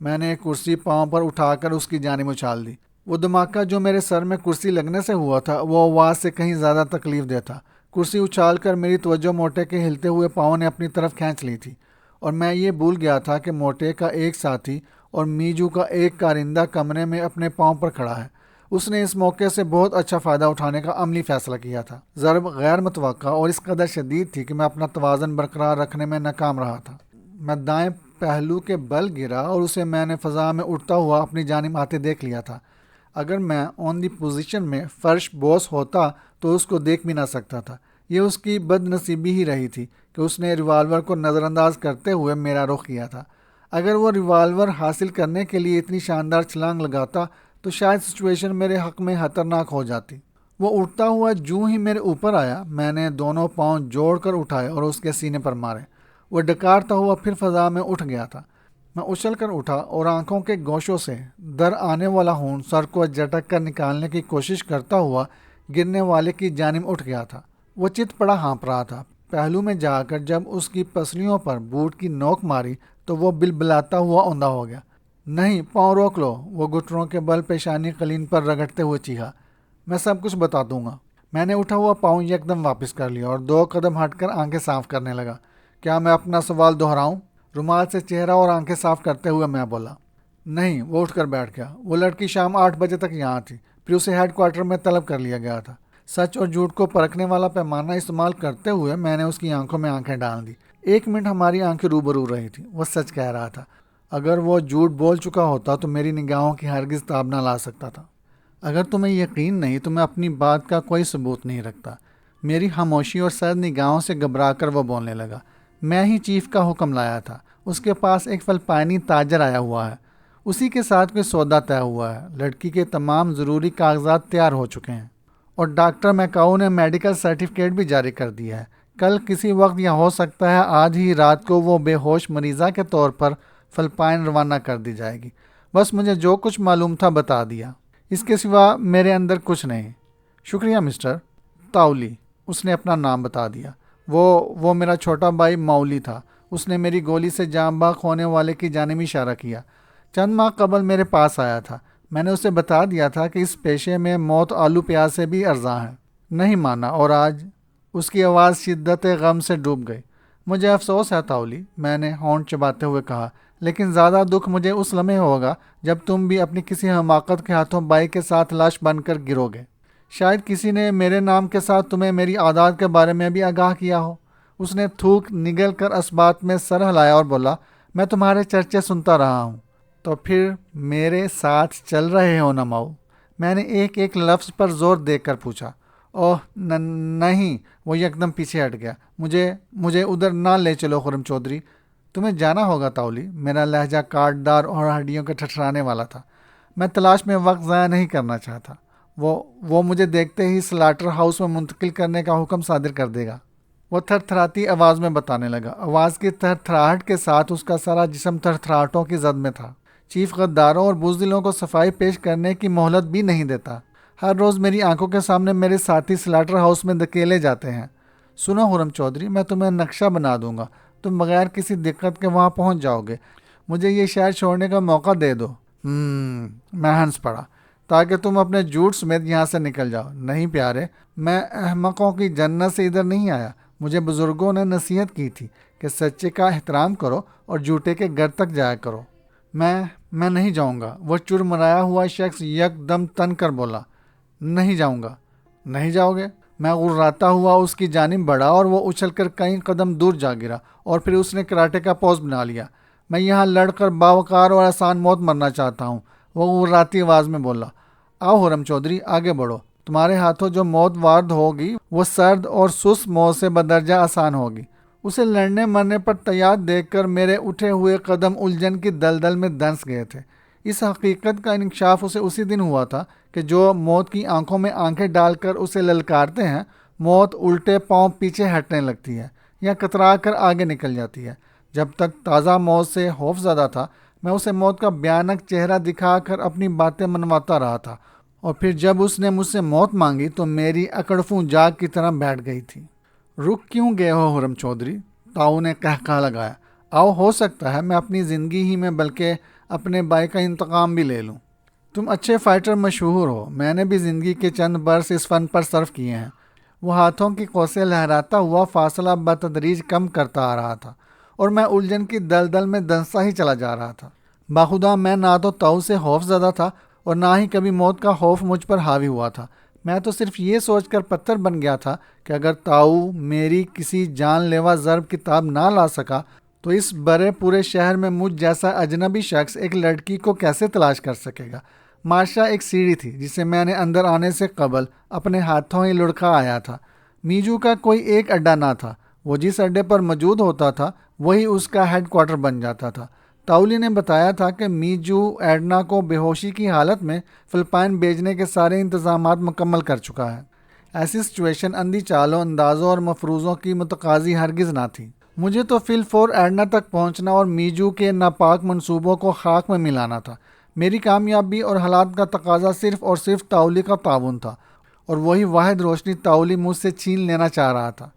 میں نے ایک کرسی پاؤں پر اٹھا کر اس کی جانب اچھال دی۔ وہ دھماکہ جو میرے سر میں کرسی لگنے سے ہوا تھا وہ آواز سے کہیں زیادہ تکلیف دہ تھا۔ کرسی اچھال کر میری توجہ موٹے کے ہلتے ہوئے پاؤں نے اپنی طرف کھینچ لی تھی، اور میں یہ بھول گیا تھا کہ موٹے کا ایک ساتھی اور میجو کا ایک کارندہ کمرے میں اپنے پاؤں پر کھڑا ہے۔ اس نے اس موقع سے بہت اچھا فائدہ اٹھانے کا عملی فیصلہ کیا تھا۔ ضرب غیر متوقع اور اس قدر شدید تھی کہ میں اپنا توازن برقرار رکھنے میں ناکام رہا تھا۔ میں دائیں پہلو کے بل گرا اور اسے میں نے فضا میں اڑتا ہوا اپنی جانب آتے دیکھ لیا تھا۔ اگر میں آن دی پوزیشن میں فرش بوس ہوتا تو اس کو دیکھ بھی نہ سکتا تھا۔ یہ اس کی بد نصیبی ہی رہی تھی کہ اس نے ریوالور کو نظر انداز کرتے ہوئے میرا رخ کیا تھا۔ اگر وہ ریوالور حاصل کرنے کے لیے اتنی شاندار چھلانگ لگاتا تو شاید سچویشن میرے حق میں خطرناک ہو جاتی۔ وہ اٹھتا ہوا جوں ہی میرے اوپر آیا، میں نے دونوں پاؤں جوڑ کر اٹھائے اور اس کے سینے پر مارے۔ وہ ڈکارتا ہوا پھر فضا میں اٹھ گیا تھا۔ میں اچھل کر اٹھا اور آنکھوں کے گوشوں سے در آنے والا خون سر کو جھٹک کر نکالنے کی کوشش کرتا ہوا گرنے والے کی جانب اٹھ گیا تھا۔ وہ چت پڑا ہانپ رہا تھا۔ پہلو میں جا کر جب اس کی پسلیوں پر بوٹ کی نوک ماری تو وہ بلبلاتا ہوا اوندا ہو گیا۔ نہیں، پاؤں روک لو، وہ گھٹنوں کے بل پیشانی قلین پر رگڑتے ہوئے چیخا۔ میں سب کچھ بتا دوں گا۔ میں نے اٹھا ہوا پاؤں یکدم واپس کر لیا اور 2 قدم ہٹ کر آنکھیں صاف کرنے لگا۔ کیا میں اپنا سوال دہراؤں؟ رومال سے چہرہ اور آنکھیں صاف کرتے ہوئے میں بولا۔ نہیں، وہ اٹھ کر بیٹھ گیا۔ وہ لڑکی شام 8 بجے تک یہاں تھی، پھر اسے ہیڈ کوارٹر میں طلب کر لیا گیا تھا۔ سچ اور جھوٹ کو پرکھنے والا پیمانہ استعمال کرتے ہوئے میں نے اس کی آنکھوں میں آنکھیں ڈال دی۔ 1 منٹ ہماری آنکھیں روبرو رہی تھی۔ وہ سچ کہہ رہا تھا۔ اگر وہ جھوٹ بول چکا ہوتا تو میری نگاہوں کی ہرگز تاب نہ لا سکتا تھا۔ اگر تمہیں یقین نہیں تو میں اپنی بات کا کوئی ثبوت نہیں رکھتا۔ میری خاموشی اور سرد نگاہوں سے گھبرا کر وہ بولنے لگا۔ میں ہی چیف کا حکم لایا تھا۔ اس کے پاس ایک فلپائنی تاجر آیا ہوا ہے، اسی کے ساتھ کوئی سودا طے ہوا ہے۔ لڑکی کے تمام ضروری کاغذات تیار ہو چکے ہیں اور ڈاکٹر میکاؤ نے میڈیکل سرٹیفکیٹ بھی جاری کر دیا ہے۔ کل کسی وقت یا ہو سکتا ہے آج ہی رات کو وہ بے ہوش مریضہ کے طور پر فلپائن روانہ کر دی جائے گی۔ بس مجھے جو کچھ معلوم تھا بتا دیا، اس کے سوا میرے اندر کچھ نہیں۔ شکریہ مسٹر تاؤلی، اس نے اپنا نام بتا دیا۔ وہ میرا چھوٹا بھائی ماؤلی تھا۔ اس نے میری گولی سے جاں بحق ہونے والے کی جانب اشارہ کیا۔ چند ماہ قبل میرے پاس آیا تھا۔ میں نے اسے بتا دیا تھا کہ اس پیشے میں موت آلو پیاز سے بھی ارزاں ہے۔ نہیں مانا، اور آج؟ اس کی آواز شدت غم سے ڈوب گئی۔ مجھے افسوس ہے تاؤلی، میں نے ہونٹ چباتے ہوئے کہا، لیکن زیادہ دکھ مجھے اس لمحے ہوگا جب تم بھی اپنی کسی حماقت کے ہاتھوں بائی کے ساتھ لاش بن کر گرو گے۔ شاید کسی نے میرے نام کے ساتھ تمہیں میری عادات کے بارے میں بھی آگاہ کیا ہو۔ اس نے تھوک نگل کر اس بات میں سر ہلایا اور بولا، میں تمہارے چرچے سنتا رہا ہوں۔ تو پھر میرے ساتھ چل رہے ہو نا ماؤ؟ میں نے ایک ایک لفظ پر زور دے کر پوچھا۔ اوہ نہیں، وہ یکدم پیچھے ہٹ گیا۔ مجھے ادھر نہ لے چلو خرم چودھری، تمہیں جانا ہوگا تاؤلی۔ میرا لہجہ کاٹ دار اور ہڈیوں کے ٹھٹرانے والا تھا۔ میں تلاش میں وقت ضائع نہیں کرنا چاہتا۔ وہ مجھے دیکھتے ہی سلاٹر ہاؤس میں منتقل کرنے کا حکم صادر کر دے گا، وہ تھر تھراتی آواز میں بتانے لگا۔ آواز کی تھر تھراہٹ کے ساتھ اس کا سارا جسم تھر تھراہٹوں کی زد میں تھا۔ چیف غداروں اور بزدلوں کو صفائی پیش کرنے کی مہلت بھی نہیں دیتا۔ ہر روز میری آنکھوں کے سامنے میرے ساتھی سلاٹر ہاؤس میں دھکیلے جاتے ہیں۔ سنو خرم چودھری، میں تمہیں نقشہ بنا دوں گا، تم بغیر کسی دقت کے وہاں پہنچ جاؤ گے۔ مجھے یہ شہر چھوڑنے کا موقع دے دو۔ میں ہنس پڑا، تاکہ تم اپنے جھوٹ سمیت یہاں سے نکل جاؤ۔ نہیں پیارے، میں احمقوں کی جنت سے ادھر نہیں آیا۔ مجھے بزرگوں نے نصیحت کی تھی کہ سچے کا احترام کرو اور جھوٹے کے گھر تک جایا کرو۔ میں نہیں جاؤں گا، وہ چرمرایا ہوا شخص یک دم تن کر بولا۔ نہیں جاؤں گا۔ نہیں جاؤ گے؟ میں غراتا ہوا اس کی جانب بڑھا اور وہ اچھل کر کئی قدم دور جا گرا، اور پھر اس نے کراٹے کا پوز بنا لیا۔ میں یہاں لڑ کر باوقار اور آسان موت مرنا چاہتا ہوں، وہ غراتی آواز میں بولا۔ آؤ خرم چودھری، آگے بڑھو، تمہارے ہاتھوں جو موت وارد ہوگی وہ سرد اور سست موت سے بدرجہ آسان ہوگی۔ اسے لڑنے مرنے پر تیار دیکھ کر میرے اٹھے ہوئے قدم الجھن کی دلدل میں دنس گئے تھے۔ اس حقیقت کا انکشاف اسے اسی دن ہوا تھا کہ جو موت کی آنکھوں میں آنکھیں ڈال کر اسے للکارتے ہیں، موت الٹے پاؤں پیچھے ہٹنے لگتی ہے یا کترا کر آگے نکل جاتی ہے۔ جب تک تازہ موت سے خوف زدہ تھا، میں اسے موت کا بھیانک چہرہ دکھا کر اپنی باتیں منواتا رہا تھا، اور پھر جب اس نے مجھ سے موت مانگی تو میری اکڑفوں جاگ کی طرح بیٹھ گئی تھی۔ رک کیوں گئے ہو خرم چودھری؟ تاؤ نے کہا لگایا۔ آؤ، ہو سکتا ہے میں اپنی زندگی ہی میں بلکہ اپنے بھائی کا انتقام بھی لے لوں۔ تم اچھے فائٹر مشہور ہو، میں نے بھی زندگی کے چند برس اس فن پر صرف کیے ہیں۔ وہ ہاتھوں کی کوسیں لہراتا ہوا فاصلہ بتدریج کم کرتا آ رہا تھا اور میں الجھن کی دلدل میں دنسا ہی چلا جا رہا تھا۔ باخدا میں نہ تو تاؤ سے خوف زدہ تھا اور نہ ہی کبھی موت کا خوف مجھ پر حاوی ہوا تھا۔ میں تو صرف یہ سوچ کر پتھر بن گیا تھا کہ اگر تاؤ میری کسی جان لیوا ضرب کتاب نہ لا سکا تو اس برے پورے شہر میں مجھ جیسا اجنبی شخص ایک لڑکی کو کیسے تلاش کر سکے گا۔ مارشا ایک سیڑھی تھی جسے میں نے اندر آنے سے قبل اپنے ہاتھوں ہی لڑکا آیا تھا۔ میجو کا کوئی ایک اڈا نہ تھا، وہ جس اڈے پر موجود ہوتا تھا وہی اس کا ہیڈ کوارٹر بن جاتا تھا۔ تاؤلی نے بتایا تھا کہ میجو ایڈنا کو بے ہوشی کی حالت میں فلپائن بھیجنے کے سارے انتظامات مکمل کر چکا ہے۔ ایسی سچویشن اندھی چالوں، اندازوں اور مفروضوں کی متقاضی ہرگز نہ تھی۔ مجھے تو فی الفور ایڈنا تک پہنچنا اور میجو کے ناپاک منصوبوں کو خاک میں ملانا تھا۔ میری کامیابی اور حالات کا تقاضا صرف اور صرف تاؤلی کا تعاون تھا اور وہی واحد روشنی تاؤلی مجھ سے چھین لینا چاہ رہا تھا۔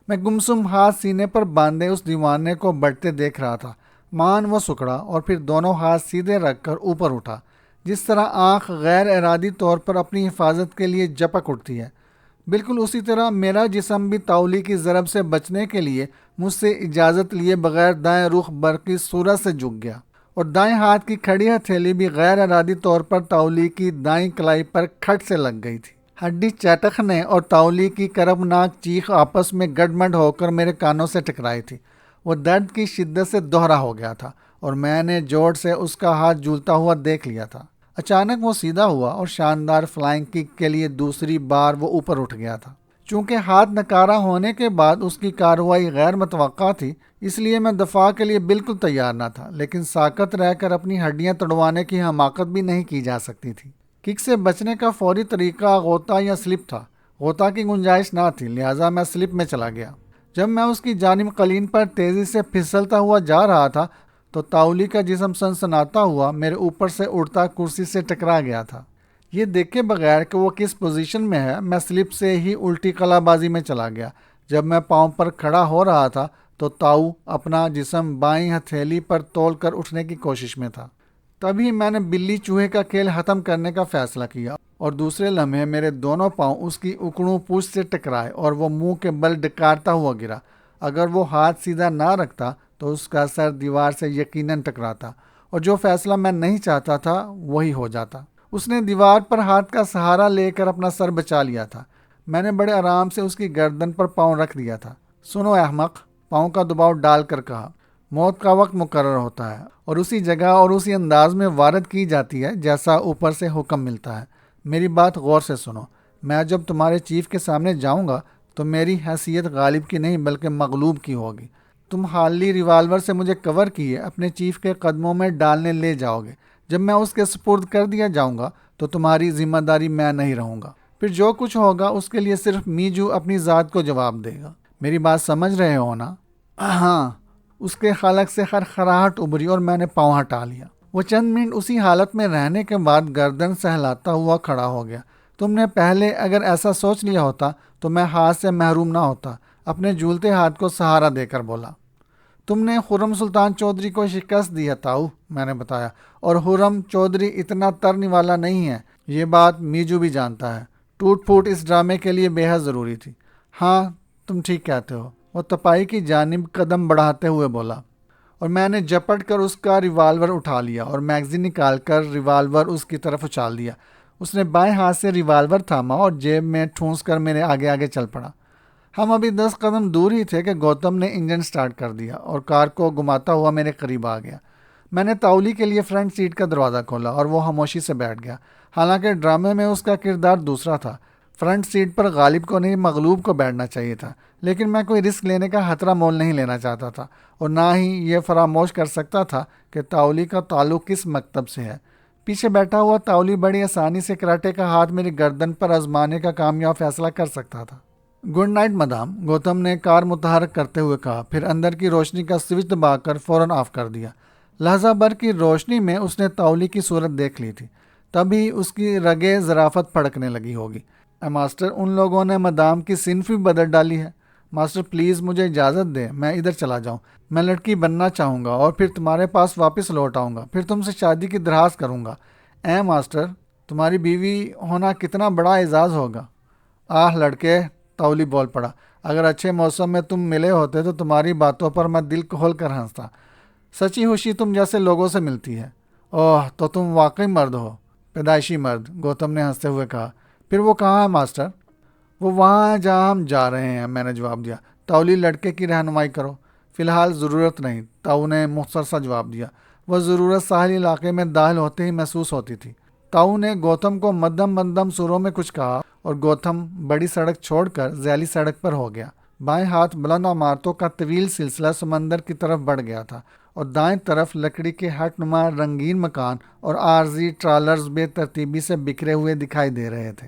میں گمسم ہاتھ سینے پر باندھے اس دیوانے کو بڑھتے دیکھ رہا تھا۔ مان وہ سکڑا اور پھر دونوں ہاتھ سیدھے رکھ کر اوپر اٹھا، جس طرح آنکھ غیر ارادی طور پر اپنی حفاظت کے لیے جھپک اٹھتی ہے۔ بالکل اسی طرح میرا جسم بھی تاؤلی کی ضرب سے بچنے کے لیے مجھ سے اجازت لیے بغیر دائیں رخ برقی صورت سے جھک گیا اور دائیں ہاتھ کی کھڑی ہتھیلی بھی غیر ارادی طور پر تاؤلی کی دائیں کلائی پر کھٹ سے لگ گئی تھی۔ ہڈی چٹکنے اور تاؤلی کی کربناک چیخ آپس میں گڈمڈ ہو کر میرے کانوں سے ٹکرائی تھی۔ وہ درد کی شدت سے دوہرا ہو گیا تھا اور میں نے جوڑ سے اس کا ہاتھ جھولتا ہوا دیکھ لیا تھا۔ اچانک وہ سیدھا ہوا اور شاندار فلائنگ کک کے لیے دوسری بار وہ اوپر اٹھ گیا تھا۔ چونکہ ہاتھ نکارا ہونے کے بعد اس کی کارروائی غیر متوقع تھی، اس لیے میں دفاع کے لیے بالکل تیار نہ تھا، لیکن ساکت رہ کر اپنی ہڈیاں توڑوانے کی حماقت بھی نہیں کی جا سکتی تھی۔ کک سے بچنے کا فوری طریقہ غوطہ یا سلپ تھا۔ غوطہ کی گنجائش نہ تھی، لہٰذا میں سلپ میں چلا گیا۔ جب میں اس کی جانب قلین پر تیزی سے پھسلتا ہوا جا رہا تھا تو تاؤلی کا جسم سنسناتا ہوا میرے اوپر سے اڑتا کرسی سے ٹکرا گیا تھا۔ یہ دیکھے بغیر کہ وہ کس پوزیشن میں ہے، میں سلپ سے ہی الٹی قلع بازی میں چلا گیا۔ جب میں پاؤں پر کھڑا ہو رہا تھا تو تاؤ اپنا جسم بائیں ہتھیلی پر تول کر اٹھنے کی کوشش میں تھا۔ تبھی میں نے بلی چوہے کا کھیل ختم کرنے کا فیصلہ کیا اور دوسرے لمحے میرے دونوں پاؤں اس کی اکڑوں پوچھ سے ٹکرائے اور وہ منہ کے بل ڈکارتا ہوا گرا۔ اگر وہ ہاتھ سیدھا نہ رکھتا تو اس کا سر دیوار سے یقیناً ٹکراتا اور جو فیصلہ میں نہیں چاہتا تھا وہی ہو جاتا۔ اس نے دیوار پر ہاتھ کا سہارا لے کر اپنا سر بچا لیا تھا۔ میں نے بڑے آرام سے اس کی گردن پر پاؤں رکھ دیا تھا۔ سنو احمق، پاؤں کا دباؤ ڈال کر کہا، موت کا وقت مقرر ہوتا ہے اور اسی جگہ اور اسی انداز میں وارد کی جاتی ہے جیسا اوپر سے حکم ملتا ہے۔ میری بات غور سے سنو، میں جب تمہارے چیف کے سامنے جاؤں گا تو میری حیثیت غالب کی نہیں بلکہ مغلوب کی ہوگی۔ تم حالی ریوالور سے مجھے کور کیے اپنے چیف کے قدموں میں ڈالنے لے جاؤ گے۔ جب میں اس کے سپرد کر دیا جاؤں گا تو تمہاری ذمہ داری میں نہیں رہوں گا۔ پھر جو کچھ ہوگا اس کے لیے صرف میجو اپنی ذات کو جواب دے گا۔ میری بات سمجھ رہے ہو نا؟ ہاں۔ اس کے حلق سے خرخراہٹ ابھری اور میں نے پاؤں ہٹا لیا۔ وہ چند منٹ اسی حالت میں رہنے کے بعد گردن سہلاتا ہوا کھڑا ہو گیا۔ تم نے پہلے اگر ایسا سوچ لیا ہوتا تو میں ہاتھ سے محروم نہ ہوتا، اپنے جھولتے ہاتھ کو سہارا دے کر بولا۔ تم نے خرم سلطان چودھری کو شکست دی ہے تاؤ، میں نے بتایا، اور خرم چودھری اتنا ترنے والا نہیں ہے، یہ بات میجو بھی جانتا ہے۔ ٹوٹ پھوٹ اس ڈرامے کے لیے بے حد ضروری تھی۔ ہاں تم ٹھیک کہتے ہو، وہ تپائی کی جانب قدم بڑھاتے ہوئے بولا، اور میں نے جپٹ کر اس کا ریوالور اٹھا لیا اور میگزین نکال کر ریوالور اس کی طرف اچھال دیا۔ اس نے بائیں ہاتھ سے ریوالور تھاما اور جیب میں ٹھونس کر میرے آگے آگے چل پڑا۔ ہم ابھی 10 قدم دور ہی تھے کہ گوتم نے انجن سٹارٹ کر دیا اور کار کو گھماتا ہوا میرے قریب آ گیا۔ میں نے تاؤلی کے لیے فرنٹ سیٹ کا دروازہ کھولا اور وہ خاموشی سے بیٹھ گیا۔ حالانکہ ڈرامے میں اس کا کردار دوسرا تھا، فرنٹ سیٹ پر غالب کو نہیں مغلوب کو بیٹھنا چاہیے تھا، لیکن میں کوئی رسک لینے کا خطرہ مول نہیں لینا چاہتا تھا اور نہ ہی یہ فراموش کر سکتا تھا کہ تاؤلی کا تعلق کس مکتب سے ہے۔ پیچھے بیٹھا ہوا تاؤلی بڑی آسانی سے کراٹے کا ہاتھ میری گردن پر آزمانے کا کامیاب فیصلہ کر سکتا تھا۔ گڈ نائٹ مدام، گوتم نے کار متحرک کرتے ہوئے کہا، پھر اندر کی روشنی کا سوئچ دبا کر فوراً آف کر دیا۔ لحظہ بھر کی روشنی میں اس نے تاؤلی کی صورت دیکھ لی تھی۔ تبھی اس کی رگیں ظرافت پھڑکنے لگی ہوگی۔ ماسٹر، ان لوگوں نے مدام کی صنف بھی بدل ڈالی ہے۔ ماسٹر پلیز مجھے اجازت دے، میں ادھر چلا جاؤں۔ میں لڑکی بننا چاہوں گا اور پھر تمہارے پاس واپس لوٹ آؤں گا، پھر تم سے شادی کی درخواست کروں گا۔ ماسٹر، تمہاری بیوی ہونا کتنا بڑا اعزاز ہوگا۔ لڑکے، تولی بول پڑا، اگر اچھے موسم میں تم ملے ہوتے تو تمہاری باتوں پر میں دل کھول کر ہنستا۔ سچی خوشی تم جیسے لوگوں سے ملتی ہے۔ تو تم واقعی مرد ہو، پیدائشی مرد، گوتم نے ہنستے ہوئے کہا۔ پھر وہ کہاں ہے ماسٹر؟ وہ وہاں ہے جہاں ہم جا رہے ہیں، میں نے جواب دیا۔ تولی، لڑکے کی رہنمائی کرو۔ فی الحال ضرورت نہیں، تاؤ نے مختصر سا جواب دیا۔ وہ ضرورت ساحلی علاقے میں داخل ہوتے ہی محسوس ہوتی تھی۔ تاؤ نے گوتم کو مدھم مدھم سروں میں کچھ کہا اور گوتم بڑی سڑک چھوڑ کر ذیلی سڑک پر ہو گیا۔ بائیں ہاتھ بلند عمارتوں کا طویل سلسلہ سمندر کی طرف بڑھ گیا تھا اور دائیں طرف لکڑی کے ہٹ نما رنگین مکان اور عارضی ٹرالرز بے ترتیبی سے بکھرے ہوئے دکھائی دے رہے تھے۔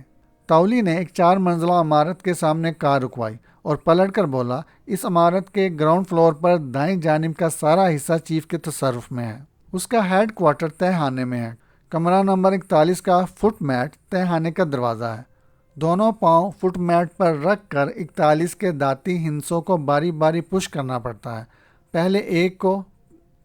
تولی نے ایک 4 منزلہ عمارت کے سامنے کار رکوائی اور پلٹ کر بولا، اس عمارت کے گراؤنڈ فلور پر دائیں جانب کا سارا حصہ چیف کے تصرف میں ہے۔ اس کا ہیڈ کوارٹر تہہ خانے میں ہے۔ کمرہ نمبر 41 کا فٹ میٹ تہہ خانے کا دروازہ ہے۔ دونوں پاؤں فٹ میٹ پر رکھ کر 41 کے دانتی ہندسوں کو باری باری پش کرنا پڑتا ہے، پہلے ایک کو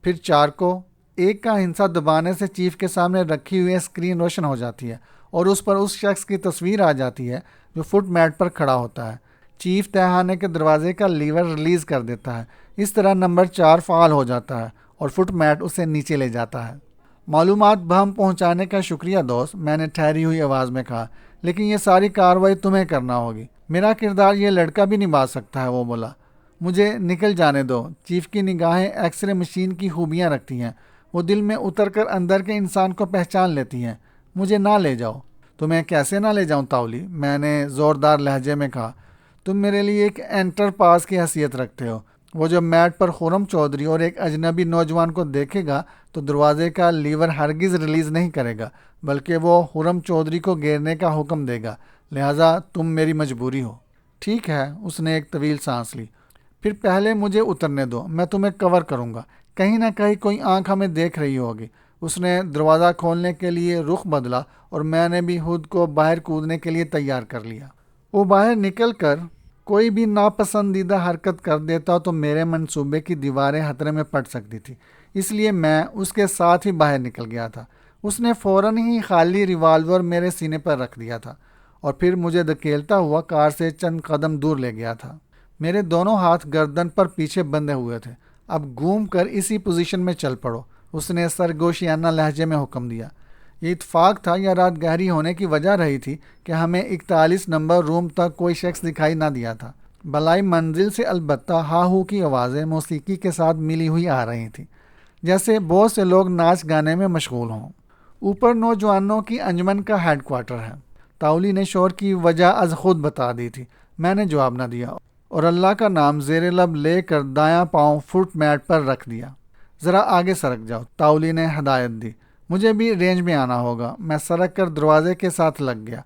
پھر 4 کو۔ ایک کا ہنسا دبانے سے چیف کے سامنے رکھی ہوئی اسکرین روشن ہو جاتی ہے اور اس پر اس شخص کی تصویر آ جاتی ہے جو فٹ میٹ پر کھڑا ہوتا ہے۔ چیف تہہ خانے کے دروازے کا لیور ریلیز کر دیتا ہے، اس طرح نمبر 4 فعال ہو جاتا ہے اور فٹ میٹ اسے نیچے لے جاتا ہے۔ معلومات بہم پہنچانے کا شکریہ دوست، میں نے ٹھہری ہوئی آواز میں کہا، لیکن یہ ساری کارروائی تمہیں کرنا ہوگی، میرا کردار یہ لڑکا بھی نبھا سکتا ہے۔ وہ بولا، مجھے نکل جانے دو۔ چیف کی نگاہیں ایکس رے مشین کی خوبیاں رکھتی ہیں، وہ دل میں اتر کر اندر کے انسان کو پہچان لیتی ہیں۔ مجھے نہ لے جاؤ۔ تمہیں کیسے نہ لے جاؤں تولی، میں نے زوردار لہجے میں کہا۔ تم میرے لیے ایک انٹر پاس کی حیثیت رکھتے ہو۔ وہ جب میٹ پر خرم چودھری اور ایک اجنبی نوجوان کو دیکھے گا تو دروازے کا لیور ہرگز ریلیز نہیں کرے گا، بلکہ وہ خرم چودھری کو گھیرنے کا حکم دے گا، لہٰذا تم میری مجبوری ہو۔ ٹھیک ہے، اس نے ایک طویل سانس لی۔ پھر پہلے مجھے اترنے دو، میں تمہیں کور کروں گا، کہیں نہ کہیں کوئی آنکھ ہمیں دیکھ رہی ہوگی۔ اس نے دروازہ کھولنے کے لیے رخ بدلا اور میں نے بھی خود کو باہر کودنے کے لیے تیار کر لیا۔ وہ باہر نکل کر کوئی بھی ناپسندیدہ حرکت کر دیتا تو میرے منصوبے کی دیواریں خطرے میں پڑ سکتی تھی، اس لیے میں اس کے ساتھ ہی باہر نکل گیا تھا۔ اس نے فوراً ہی خالی ریوالور میرے سینے پر رکھ دیا تھا اور پھر مجھے دھکیلتا ہوا کار سے چند قدم دور لے گیا تھا۔ میرے دونوں ہاتھ گردن پر پیچھے بندھے ہوئے تھے۔ اب گھوم کر اسی پوزیشن میں چل پڑو، اس نے سرگوشیانہ لہجے میں حکم دیا۔ یہ اتفاق تھا یا رات گہری ہونے کی وجہ رہی تھی کہ ہمیں 41 نمبر روم تک کوئی شخص دکھائی نہ دیا تھا۔ بلائی منزل سے البتہ ہا ہو کی آوازیں موسیقی کے ساتھ ملی ہوئی آ رہی تھیں، جیسے بہت سے لوگ ناچ گانے میں مشغول ہوں۔ اوپر نوجوانوں کی انجمن کا ہیڈ کوارٹر ہے۔ تولی نے شور کی وجہ از خود بتا دی تھی۔ میں نے جواب نہ دیا اور اللہ کا نام زیر لب لے کر دایاں پاؤں فٹ میٹ پر رکھ دیا۔ ذرا آگے سرک جاؤ، تولی نے ہدایت دی۔ مجھے بھی رینج میں آنا ہوگا۔ میں سرک کر دروازے کے ساتھ لگ گیا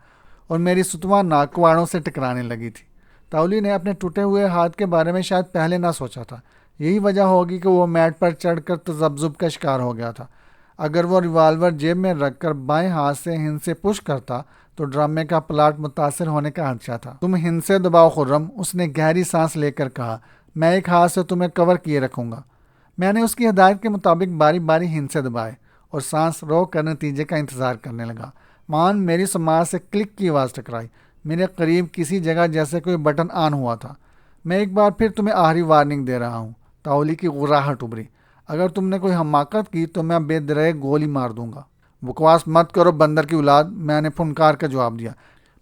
اور میری ستواں ناک کواڑوں سے ٹکرانے لگی تھی۔ تولی نے اپنے ٹوٹے ہوئے ہاتھ کے بارے میں شاید پہلے نہ سوچا تھا، یہی وجہ ہوگی کہ وہ میٹ پر چڑھ کر تذبذب کا شکار ہو گیا تھا۔ اگر وہ ریوالور جیب میں رکھ کر بائیں ہاتھ سے ہند سے پش کرتا تو ڈرامے کا پلاٹ متاثر ہونے کا خدشہ تھا۔ تم ہند سے دباؤ خرم، اس نے گہری سانس لے کر کہا، میں ایک ہاتھ سے تمہیں کور کیے رکھوں گا۔ میں نے اس کی ہدایت کے مطابق باری باری ہند سے دبائے اور سانس روک کر نتیجے کا انتظار کرنے لگا۔ مان میری سماعت سے کلک کی آواز ٹکرائی۔ میرے قریب کسی جگہ جیسے کوئی بٹن آن ہوا تھا۔ میں ایک بار پھر تمہیں آخری وارننگ دے رہا ہوں۔ تولی کی غراہٹ ابھری۔ اگر تم نے کوئی حماقت کی تو میں بے درے گولی مار دوں گا۔ بکواس مت کرو بندر کی اولاد، میں نے پھنکار کا جواب دیا۔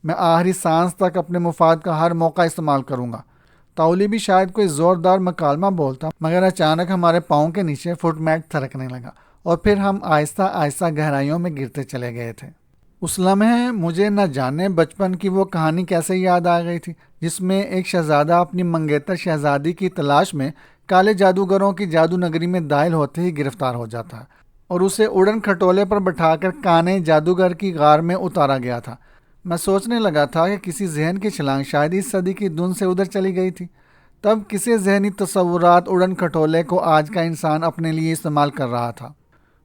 میں آخری سانس تک اپنے مفاد کا ہر موقع استعمال کروں گا۔ تولی بھی شاید کوئی زوردار مکالمہ بولتا، مگر اچانک ہمارے پاؤں کے نیچے فٹ میٹ تھرکنے لگا اور پھر ہم آہستہ آہستہ گہرائیوں میں گرتے چلے گئے تھے۔ اس لمحے مجھے نہ جانے بچپن کی وہ کہانی کیسے یاد آ گئی تھی جس میں ایک شہزادہ اپنی منگیتر شہزادی کی تلاش میں کالے جادوگروں کی جادو نگری میں داخل ہوتے ہی گرفتار ہو جاتا ہے اور اسے اڑن کھٹولے پر بٹھا کر کانے جادوگر کی غار میں اتارا گیا تھا۔ میں سوچنے لگا تھا کہ کسی ذہن کی چھلانگ شاید اس صدی کی دھن سے ادھر چلی گئی تھی۔ تب کسی ذہنی تصورات اڑن کھٹولے کو آج کا انسان اپنے لیے استعمال کر رہا تھا۔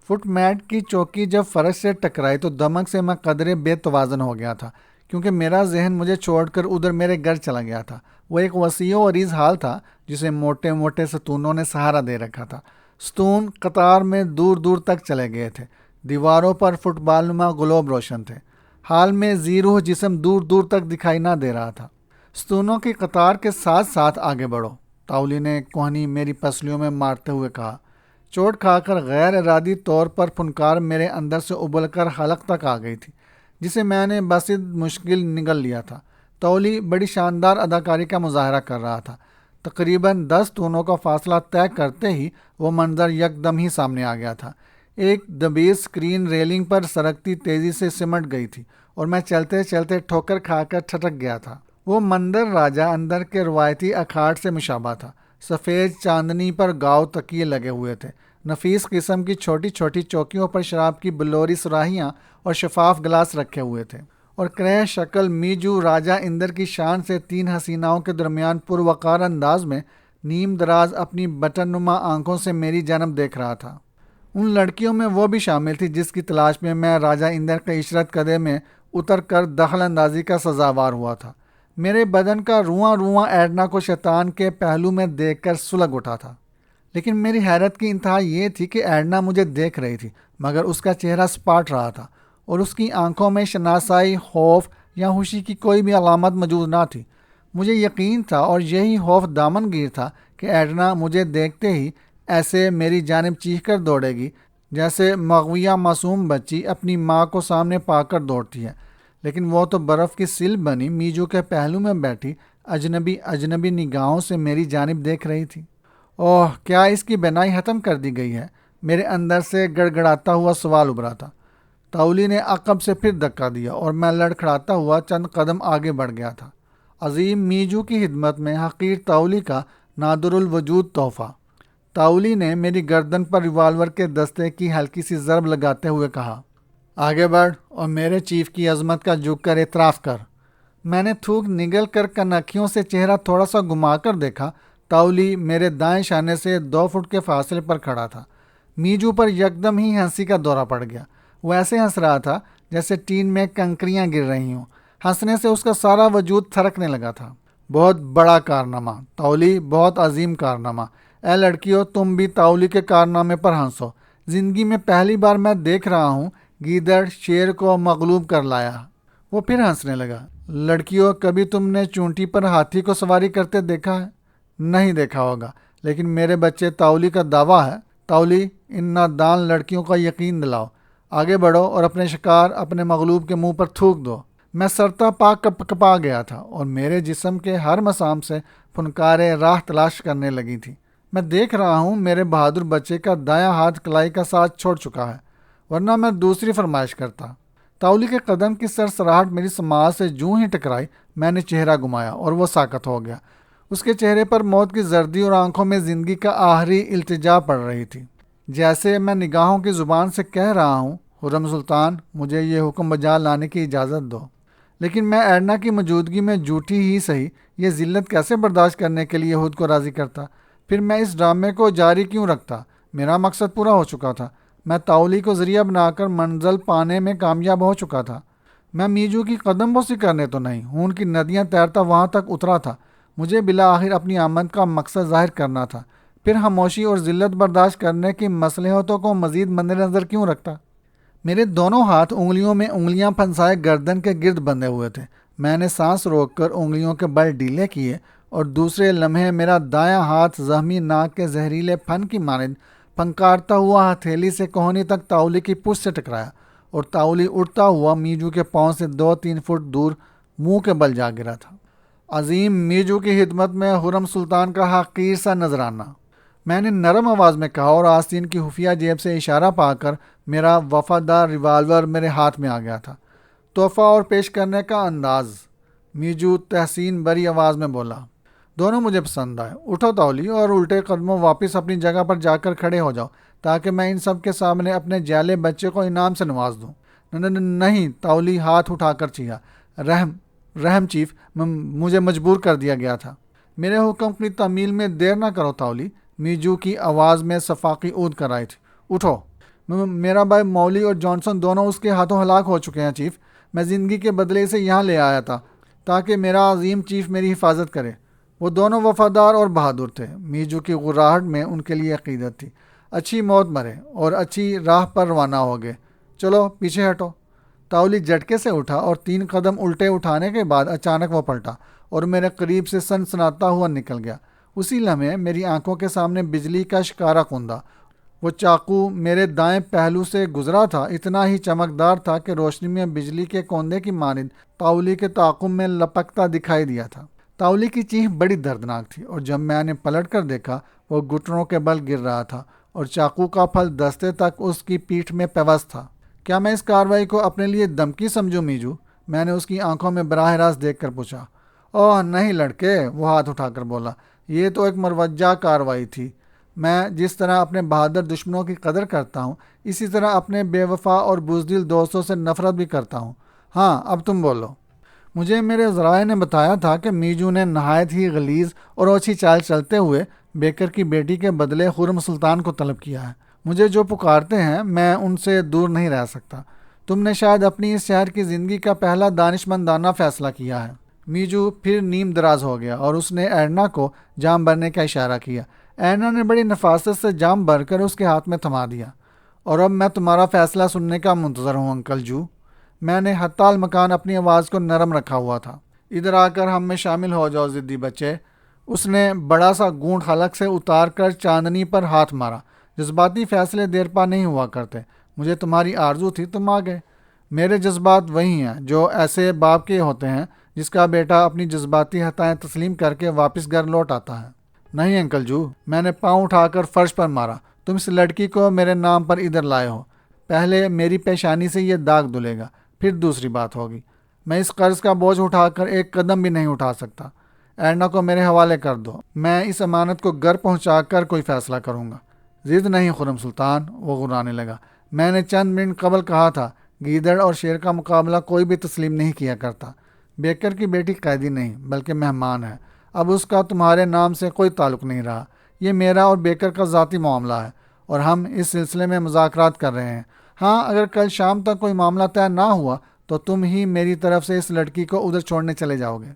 فٹ میٹ کی چوکی جب فرش سے ٹکرائی تو دمک سے میں قدرے بے توازن ہو گیا تھا، کیونکہ میرا ذہن مجھے چھوڑ کر ادھر میرے گھر چلا گیا تھا۔ وہ ایک وسیع و عریض ہال تھا جسے موٹے موٹے ستونوں نے سہارا دے رکھا تھا۔ ستون قطار میں دور دور تک چلے گئے تھے، دیواروں پر فٹ بال نما گلوب روشن تھے۔ ہال میں زیروح جسم دور دور تک دکھائی نہ دے رہا تھا۔ ستونوں کی قطار کے ساتھ ساتھ آگے بڑھو، تاولی نے کوہنی میری پسلیوں میں مارتے ہوئے کہا۔ چوٹ کھا کر غیر ارادی طور پر پھنکار میرے اندر سے ابل کر حلق تک آ گئی تھی، جسے میں نے بسد مشکل نگل لیا تھا۔ تولی بڑی شاندار اداکاری کا مظاہرہ کر رہا تھا۔ تقریباً 10 ستونوں کا فاصلہ طے کرتے ہی وہ منظر یکدم ہی سامنے آ گیا تھا۔ ایک دبیز اسکرین ریلنگ پر سرکتی تیزی سے سمٹ گئی تھی اور میں چلتے چلتے ٹھوکر کھا کر ٹھٹک گیا تھا۔ وہ مندر راجہ اندر کے روایتی اکھاڑ سے مشابہ تھا۔ سفید چاندنی پر گاؤ تکیے لگے ہوئے تھے۔ نفیس قسم کی چھوٹی چھوٹی چوکیوں پر شراب کی بلوری سراہیاں اور شفاف گلاس رکھے ہوئے تھے، اور کرہ شکل میجو راجہ اندر کی شان سے 3 حسیناؤں کے درمیان پروقار انداز میں نیم دراز اپنی بٹن نما آنکھوں سے میری جانب دیکھ رہا تھا۔ ان لڑکیوں میں وہ بھی شامل تھی جس کی تلاش میں راجہ اندر کے عشرت قدے میں اتر کر دخل اندازی کا سزاوار ہوا تھا۔ میرے بدن کا رواں رواں ایڈنا کو شیطان کے پہلو میں دیکھ کر سلگ اٹھا تھا، لیکن میری حیرت کی انتہا یہ تھی کہ ایڈنا مجھے دیکھ رہی تھی، مگر اس کا چہرہ سپاٹ رہا تھا اور اس کی آنکھوں میں شناسائی، خوف یا خوشی کی کوئی بھی علامت موجود نہ تھی۔ مجھے یقین تھا، اور یہی خوف دامن گیر تھا، کہ ایڈنا مجھے دیکھتے ہی ایسے میری جانب چیخ کر دوڑے گی جیسے مغویہ معصوم بچی اپنی ماں کو سامنے پا کر دوڑتی ہے۔ لیکن وہ تو برف کی سل بنی میجو کے پہلو میں بیٹھی اجنبی نگاہوں سے میری جانب دیکھ رہی تھی۔ اوہ، کیا اس کی بینائی ختم کر دی گئی ہے؟ میرے اندر سے گڑ گڑاتا ہوا سوال ابھرا تھا۔ تاولی نے عقب سے پھر دھکا دیا اور میں لڑکھڑاتا ہوا چند قدم آگے بڑھ گیا تھا۔ عظیم میجو کی خدمت میں حقیر تاولی کا نادر الوجود تحفہ۔ تاولی نے میری گردن پر ریوالور کے دستے کی ہلکی سی ضرب لگاتے ہوئے کہا، آگے بڑھ اور میرے چیف کی عظمت کا جھک کر اعتراف کر۔ میں نے تھوک نگل کر کنکھیوں سے چہرہ تھوڑا سا گھما کر دیکھا۔ تاولی میرے دائیں شانے سے 2 فٹ کے فاصلے پر کھڑا تھا۔ میجو پر یکدم ہی ہنسی کا دورہ پڑ گیا۔ وہ ایسے ہنس رہا تھا جیسے ٹین میں کنکریاں گر رہی ہوں۔ ہنسنے سے اس کا سارا وجود تھرکنے لگا تھا۔ بہت بڑا کارنامہ تاولی، بہت عظیم کارنامہ۔ اے لڑکیوں، تم بھی تاولی کے کارنامے پر ہنسو۔ زندگی میں پہلی بار میں دیکھ رہا ہوں گیدڑ شیر کو مغلوب کر لایا۔ وہ پھر ہنسنے لگا۔ لڑکیوں، کبھی تم نے چونٹی پر ہاتھی کو سواری کرتے دیکھا ہے؟ نہیں دیکھا ہوگا، لیکن میرے بچے تاولی کا دعویٰ ہے۔ تاولی، ان نادان لڑکیوں کا یقین دلاؤ۔ آگے بڑھو اور اپنے شکار اپنے مغلوب کے منہ پر تھوک دو۔ میں سرتا پا کپا گیا تھا اور میرے جسم کے ہر مسام سے پھنکاریں راہ تلاش کرنے لگی تھی۔ میں دیکھ رہا ہوں میرے بہادر بچے کا دایاں ہاتھ کلائی کا ساتھ چھوڑ چکا ہے، ورنہ میں دوسری فرمائش کرتا۔ تاولی کے قدم کی سرسراہٹ میری سماعت سے جوں ہی ٹکرائی، میں نے چہرہ گھمایا اور وہ ساکت ہو گیا۔ اس کے چہرے پر موت کی زردی اور آنکھوں میں زندگی کا آخری التجا پڑ رہی تھی، جیسے میں نگاہوں کی زبان سے کہہ رہا ہوں، خرم سلطان، مجھے یہ حکم بجا لانے کی اجازت دو۔ لیکن میں ایڈنا کی موجودگی میں جھوٹی ہی صحیح یہ ذلت کیسے برداشت کرنے کے لیے خود کو راضی کرتا؟ پھر میں اس ڈرامے کو جاری کیوں رکھتا؟ میرا مقصد پورا ہو چکا تھا۔ میں تاولی کو ذریعہ بنا کر منزل پانے میں کامیاب ہو چکا تھا۔ میں میجو کی قدم بوسی کرنے تو نہیں، خون کی ندیاں تیرتا وہاں تک اترا تھا۔ مجھے بالآخر اپنی آمد کا مقصد ظاہر کرنا تھا۔ پھر خاموشی اور ذلت برداشت کرنے کی مصلحتوں کو مزید مد نظر کیوں رکھتا؟ میرے دونوں ہاتھ انگلیوں میں انگلیاں پھنسائے گردن کے گرد بندھے ہوئے تھے۔ میں نے سانس روک کر انگلیوں کے بل ڈھیلے کیے اور دوسرے لمحے میرا دایاں ہاتھ زخمی ناک کے زہریلے پھن کی مانند پھنکارتا ہوا ہتھیلی سے کوہنی تک تاولی کی پشت سے ٹکرایا، اور تاولی اڑتا ہوا میجو کے پاؤں سے 2-3 فٹ دور منہ کے بل جا گرا تھا۔ عظیم میجو کی خدمت میں خرم سلطان کا حقیر سا نذرانہ، میں نے نرم آواز میں کہا، اور آستین کی خفیہ جیب سے اشارہ پا کر میرا وفادار ریوالور میرے ہاتھ میں آ گیا تھا۔ تحفہ اور پیش کرنے کا انداز، میجو تحسین بری آواز میں بولا، دونوں مجھے پسند آئے۔ اٹھو تاولی اور الٹے قدموں واپس اپنی جگہ پر جا کر کھڑے ہو جاؤ، تاکہ میں ان سب کے سامنے اپنے جیلے بچے کو انعام سے نواز دوں۔ نہیں، تاولی ہاتھ اٹھا کر چیخا، رحم چیف، مجھے مجبور کر دیا گیا تھا۔ میرے حکم کی تعمیل میں دیر نہ کرو تاولی، میجو کی آواز میں صفاقی اود کر آئی تھی۔ اٹھو۔ میرا بھائی مولی اور جانسن دونوں اس کے ہاتھوں ہلاک ہو چکے ہیں چیف۔ میں زندگی کے بدلے اسے یہاں لے آیا تھا تاکہ میرا عظیم چیف میری حفاظت کرے۔ وہ دونوں وفادار اور بہادر تھے۔ میجو کی غراہٹ میں ان کے لیے عقیدت تھی۔ اچھی موت مرے اور اچھی راہ پر روانہ ہو گئے۔ چلو پیچھے ہٹو۔ تاولی جھٹکے سے اٹھا اور 3 قدم الٹے اٹھانے کے بعد اچانک وہ پلٹا اور میرے قریب سے سنسناتا ہوا نکل گیا۔ اسی لمحے میری آنکھوں کے سامنے بجلی کا شکارہ کوندا۔ وہ چاقو میرے دائیں پہلو سے گزرا تھا، اتنا ہی چمکدار تھا کہ روشنی میں بجلی کے کوندے کی مانند تاولی کے تعاقب میں لپکتا دکھائی دیا تھا۔ تاولی کی چیخ بڑی دردناک تھی اور جب میں نے پلٹ کر دیکھا وہ گھٹنوں کے بل گر رہا تھا اور چاقو کا پھل دستے تک اس کی پیٹھ میں پیوست تھا۔ کیا میں اس کارروائی کو اپنے لیے دھمکی سمجھوں میجو؟ میں نے اس کی آنکھوں میں براہ راست دیکھ کر پوچھا۔ اوہ نہیں لڑکے، وہ ہاتھ اٹھا کر بولا، یہ تو ایک مروجہ کارروائی تھی۔ میں جس طرح اپنے بہادر دشمنوں کی قدر کرتا ہوں اسی طرح اپنے بے وفا اور بزدل دوستوں سے نفرت بھی کرتا ہوں۔ ہاں اب تم بولو۔ مجھے میرے ذرائع نے بتایا تھا کہ میجو نے نہایت ہی غلیظ اور اوچھی چال چلتے ہوئے بیکر کی بیٹی کے بدلے خرم سلطان کو طلب کیا ہے۔ مجھے جو پکارتے ہیں میں ان سے دور نہیں رہ سکتا۔ تم نے شاید اپنی اس شہر کی زندگی کا پہلا دانشمندانہ فیصلہ کیا ہے۔ میجو پھر نیم دراز ہو گیا اور اس نے ایڈنا کو جام بھرنے کا اشارہ کیا۔ ایڈنا نے بڑی نفاست سے جام بھر کر اس کے ہاتھ میں تھما دیا۔ اور اب میں تمہارا فیصلہ سننے کا منتظر ہوں انکل جو۔ میں نے حتی المکان اپنی آواز کو نرم رکھا ہوا تھا۔ ادھر آ کر ہم میں شامل ہو جاؤ ضدی بچے۔ اس نے بڑا سا گونٹ حلق سے اتار کر چاندنی پر ہاتھ مارا۔ جذباتی فیصلے دیر پا نہیں ہوا کرتے۔ مجھے تمہاری آرزو تھی، تم آ گئے۔ میرے جذبات وہی ہیں جو ایسے باپ کے ہوتے ہیں جس کا بیٹا اپنی جذباتی خطائیں تسلیم کر کے واپس گھر لوٹ آتا ہے۔ نہیں انکل جو، میں نے پاؤں اٹھا کر فرش پر مارا۔ تم اس لڑکی کو میرے نام پر ادھر لائے ہو۔ پہلے میری پیشانی سے یہ داغ دھلے گا، پھر دوسری بات ہوگی۔ میں اس قرض کا بوجھ اٹھا کر ایک قدم بھی نہیں اٹھا سکتا۔ ایڈنا کو میرے حوالے کر دو۔ میں اس امانت کو گھر پہنچا کر کوئی فیصلہ کروں گا۔ ضد نہیں خرم سلطان، وہ غرانے لگا۔ میں نے چند منٹ قبل کہا تھا، گیدڑ اور شیر کا مقابلہ کوئی بھی تسلیم نہیں کیا کرتا۔ بیکر کی بیٹی قیدی نہیں بلکہ مہمان ہے۔ اب اس کا تمہارے نام سے کوئی تعلق نہیں رہا۔ یہ میرا اور بیکر کا ذاتی معاملہ ہے اور ہم اس سلسلے میں مذاکرات کر رہے ہیں۔ ہاں اگر کل شام تک کوئی معاملہ طے نہ ہوا تو تم ہی میری طرف سے اس لڑکی کو ادھر چھوڑنے چلے جاؤ گے،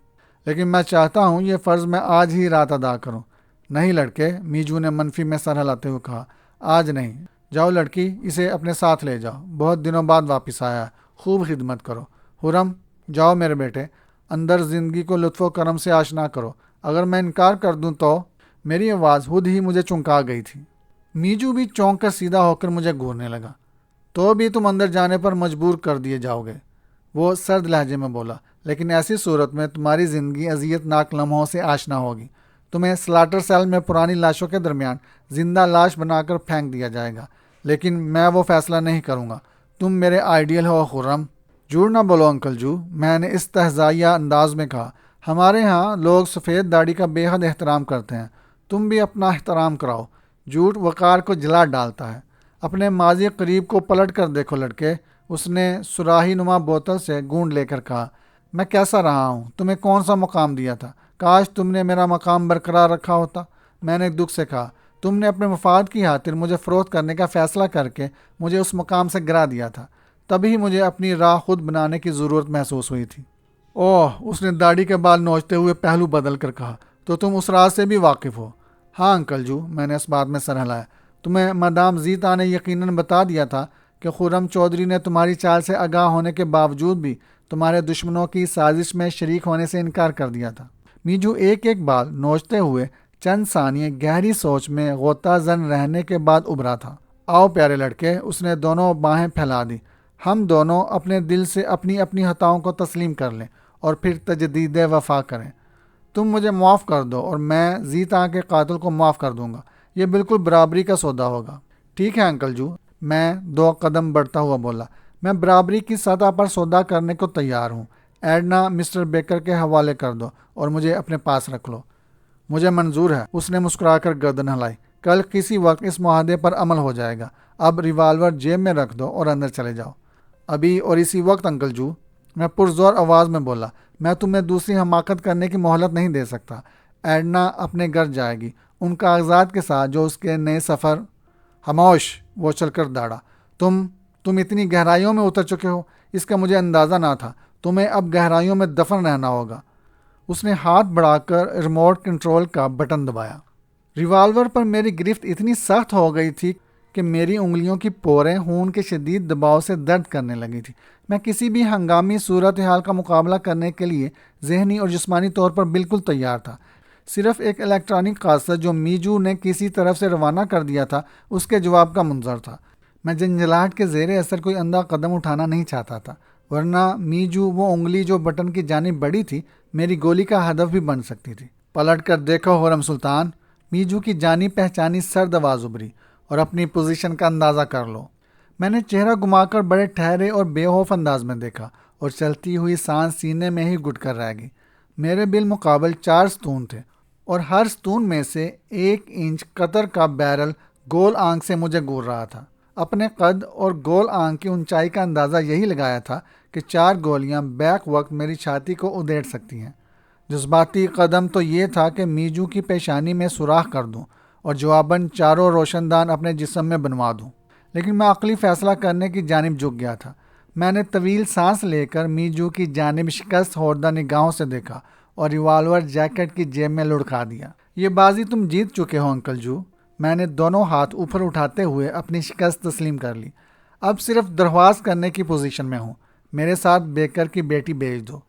لیکن میں چاہتا ہوں یہ فرض میں آج ہی رات ادا کروں۔ نہیں لڑکے، میجو نے منفی میں سر ہلاتے ہوئے کہا، آج نہیں۔ جاؤ لڑکی، اسے اپنے ساتھ لے جاؤ، بہت دنوں بعد واپس آیا ہے، خوب خدمت کرو۔ خرم، جاؤ میرے بیٹے، اندر زندگی کو لطف و کرم سے آشنا کرو۔ اگر میں انکار کر دوں تو… میری آواز خود ہی مجھے چونکا گئی تھی۔ میجو بھی چونک کر سیدھا ہو کر مجھے گھورنے لگا۔ تو بھی تم اندر جانے پر مجبور کر دیے جاؤ گے، وہ سرد لہجے میں بولا، لیکن ایسی صورت میں تمہاری زندگی اذیت ناک لمحوں سے آشنا ہوگی۔ تمہیں سلاٹر سیل میں پرانی لاشوں کے درمیان زندہ لاش بنا کر پھینک دیا جائے گا، لیکن میں وہ فیصلہ نہیں کروں گا۔ تم میرے آئیڈیل ہو خرم۔ جھوٹ نہ بولو انکل جو، میں نے استہزائیہ انداز میں کہا۔ ہمارے ہاں لوگ سفید داڑھی کا بے حد احترام کرتے ہیں، تم بھی اپنا احترام کراؤ۔ جھوٹ وقار کو جلا ڈالتا ہے۔ اپنے ماضی قریب کو پلٹ کر دیکھو لڑکے، اس نے سراہی نما بوتل سے گونڈ لے کر کہا۔ میں کیسا رہا ہوں؟ تمہیں کون سا مقام دیا تھا؟ کاش تم نے میرا مقام برقرار رکھا ہوتا۔ میں نے دکھ سے کہا، تم نے اپنے مفاد کی خاطر مجھے فروخت کرنے کا فیصلہ کر کے مجھے اس مقام سے گرا دیا تھا، تبھی مجھے اپنی راہ خود بنانے کی ضرورت محسوس ہوئی تھی۔ اوہ، اس نے داڑھی کے بال نوچتے ہوئے پہلو بدل کر کہا، تو تم اس راز سے بھی واقف ہو؟ ہاں انکل جو، میں نے اس بات میں سر ہلایا۔ تمہیں مدام زیتا نے یقیناً بتا دیا تھا کہ خرم چودھری نے تمہاری چال سے آگاہ ہونے کے باوجود بھی تمہارے دشمنوں کی سازش میں شریک ہونے سے انکار کر دیا تھا۔ میجو ایک ایک بال نوچتے ہوئے چند ثانیے گہری سوچ میں غوطہ زن رہنے کے بعد ابھرا تھا۔ آؤ پیارے لڑکے، اس نے دونوں باہیں پھیلا دی، ہم دونوں اپنے دل سے اپنی اپنی خطاؤں کو تسلیم کر لیں اور پھر تجدید وفا کریں۔ تم مجھے معاف کر دو اور میں زیتا کے قاتل کو معاف کر دوں گا۔ یہ بالکل برابری کا سودا ہوگا۔ ٹھیک ہے انکل جو، میں 2 قدم بڑھتا ہوا بولا، میں برابری کی سطح پر سودا کرنے کو تیار ہوں۔ ایڈنا مسٹر بیکر کے حوالے کر دو اور مجھے اپنے پاس رکھ لو۔ مجھے منظور ہے، اس نے مسکرا کر گردن ہلائی۔ کل کسی وقت اس معاہدے پر عمل ہو جائے گا۔ اب ریوالور جیب میں رکھ دو اور اندر چلے جاؤ۔ ابھی اور اسی وقت انکل جو، میں پرزور آواز میں بولا، میں تمہیں دوسری حماقت کرنے کی مہلت نہیں دے سکتا۔ ایڈنا اپنے گھر جائے گی ان کاغذات کے ساتھ جو اس کے نئے سفر… خاموش، وہ چل کر داڑا۔ تم اتنی گہرائیوں میں اتر چکے ہو، اس کا مجھے اندازہ نہ تھا۔ تمہیں اب گہرائیوں میں دفن رہنا ہوگا۔ اس نے ہاتھ بڑھا کر ریموٹ کنٹرول کا بٹن دبایا۔ ریوالور پر میری گرفت اتنی سخت ہو گئی تھی کہ میری انگلیوں کی پوریں خون کے شدید دباؤ سے درد کرنے لگی تھی۔ میں کسی بھی ہنگامی صورتحال کا مقابلہ کرنے کے لیے ذہنی اور جسمانی طور پر بالکل تیار تھا۔ صرف ایک الیکٹرانک خاصہ جو میجو نے کسی طرف سے روانہ کر دیا تھا اس کے جواب کا منتظر تھا۔ میں جنجلاہٹ کے زیر اثر کوئی اندھا قدم اٹھانا نہیں چاہتا تھا، ورنہ میجو وہ انگلی جو بٹن کی جانب بڑھی تھی میری گولی کا ہدف بھی بن سکتی تھی۔ پلٹ کر دیکھو خرم سلطان، میجو کی جانی پہچانی سرد آواز ابھری، اور اپنی پوزیشن کا اندازہ کر لو۔ میں نے چہرہ گھما کر بڑے ٹھہرے اور بے خوف انداز میں دیکھا، اور چلتی ہوئی سانس سینے میں ہی گھٹ کر رہ گئی۔ میرے بالمقابل 4 ستون تھے، اور ہر ستون میں سے 1 انچ قطر کا بیرل گول آنکھ سے مجھے گور رہا تھا۔ اپنے قد اور گول آنکھ کی اونچائی کا اندازہ یہی لگایا تھا کہ 4 گولیاں بیک وقت میری چھاتی کو ادھیڑ سکتی ہیں۔ جذباتی قدم تو یہ تھا کہ میجو کی پیشانی میں سوراخ کر دوں اور جواباً 4 روشن دان اپنے جسم میں بنوا دوں، لیکن میں عقلی فیصلہ کرنے کی جانب جھک گیا تھا۔ میں نے طویل سانس لے کر میجو کی جانب شکست خوردہ نگاہوں سے دیکھا اور ریوالور جیکٹ کی جیب میں لڑکا دیا۔ یہ بازی تم جیت چکے ہو انکل جو۔ میں نے دونوں ہاتھ اوپر اٹھاتے ہوئے اپنی شکست تسلیم کر لی۔ اب صرف درخواست کرنے کی پوزیشن میں ہوں، میرے ساتھ بیکر کی بیٹی بھیج دو،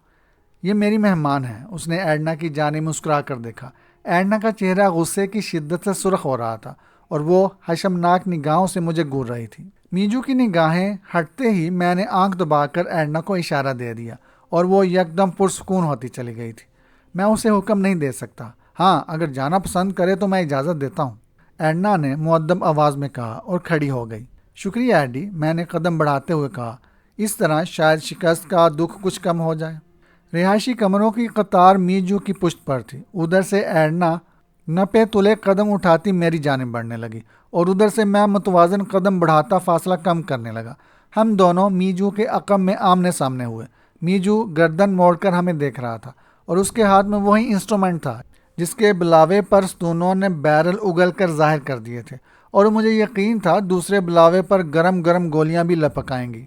یہ میری مہمان ہے۔ اس نے ایڈنا کی جانب مسکرا کر دیکھا۔ ایڈنا کا چہرہ غصے کی شدت سے سرخ ہو رہا تھا، اور وہ حشمناک نگاہوں سے مجھے گور رہی تھی۔ میجو کی نگاہیں ہٹتے ہی میں نے آنکھ دبا کر ایڈنا کو اشارہ دے دیا، اور وہ یکدم پرسکون ہوتی چلی گئی تھی۔ میں اسے حکم نہیں دے سکتا۔ ہاں، اگر جانا پسند کرے تو میں اجازت دیتا ہوں، ایڈنا نے مؤدب آواز میں کہا، اور کھڑی ہو گئی۔ شکریہ ایڈی، میں نے قدم بڑھاتے ہوئے کہا، اس طرح شاید شکست کا دکھ کچھ کم ہو جائے۔ رہائشی کمروں کی قطار میجو کی پشت پر تھی۔ ادھر سے ایڈنا نپے تلے قدم اٹھاتی میری جانب بڑھنے لگی، اور ادھر سے میں متوازن قدم بڑھاتا فاصلہ کم کرنے لگا۔ ہم دونوں میجو کے عقب میں آمنے سامنے ہوئے۔ میجو گردن موڑ کر ہمیں دیکھ رہا تھا، اور اس کے ہاتھ میں وہی انسٹرومنٹ تھا جس کے بلاوے پر ستونوں نے بیرل اگل کر ظاہر کر دیے تھے، اور مجھے یقین تھا دوسرے بلاوے پر گرم گرم گولیاں بھی لپک آئیں گی۔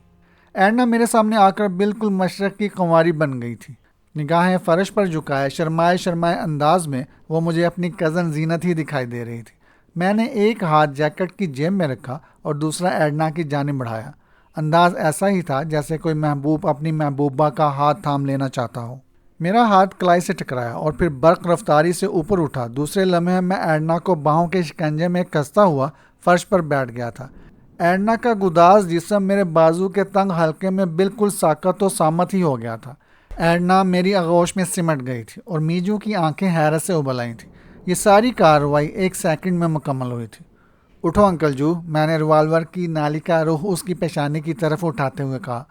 ایڈنا میرے سامنے آ کر بالکل مشرق کی کنواری بن گئی تھی۔ نگاہیں فرش پر جھکائے شرمائے انداز میں وہ مجھے اپنی کزن زینت ہی دکھائی دے رہی تھی۔ میں نے ایک ہاتھ جیکٹ کی جیب میں رکھا اور دوسرا ایڈنا کی جانب بڑھایا۔ انداز ایسا ہی تھا جیسے کوئی محبوب اپنی محبوبہ کا ہاتھ تھام لینا چاہتا ہو۔ میرا ہاتھ کلائی سے ٹکرایا اور پھر برق رفتاری سے اوپر اٹھا۔ دوسرے لمحے میں ایڈنا کو باہوں کے شکنجے میں کستا ہوا فرش پر بیٹھ گیا تھا۔ ایڈنا کا گداز جسم میرے بازو کے تنگ حلقے میں بالکل ساکت و سامت ہی ہو گیا تھا۔ ایڈنا میری آغوش میں سمٹ گئی تھی، اور میجو کی آنکھیں حیرت سے ابل آئی تھیں۔ یہ ساری کارروائی 1 سیکنڈ میں مکمل ہوئی تھی۔ اٹھو انکل جو، میں نے ریوالور کی نالی کا رخ اس کی پیشانی کی طرف اٹھاتے ہوئے کہا۔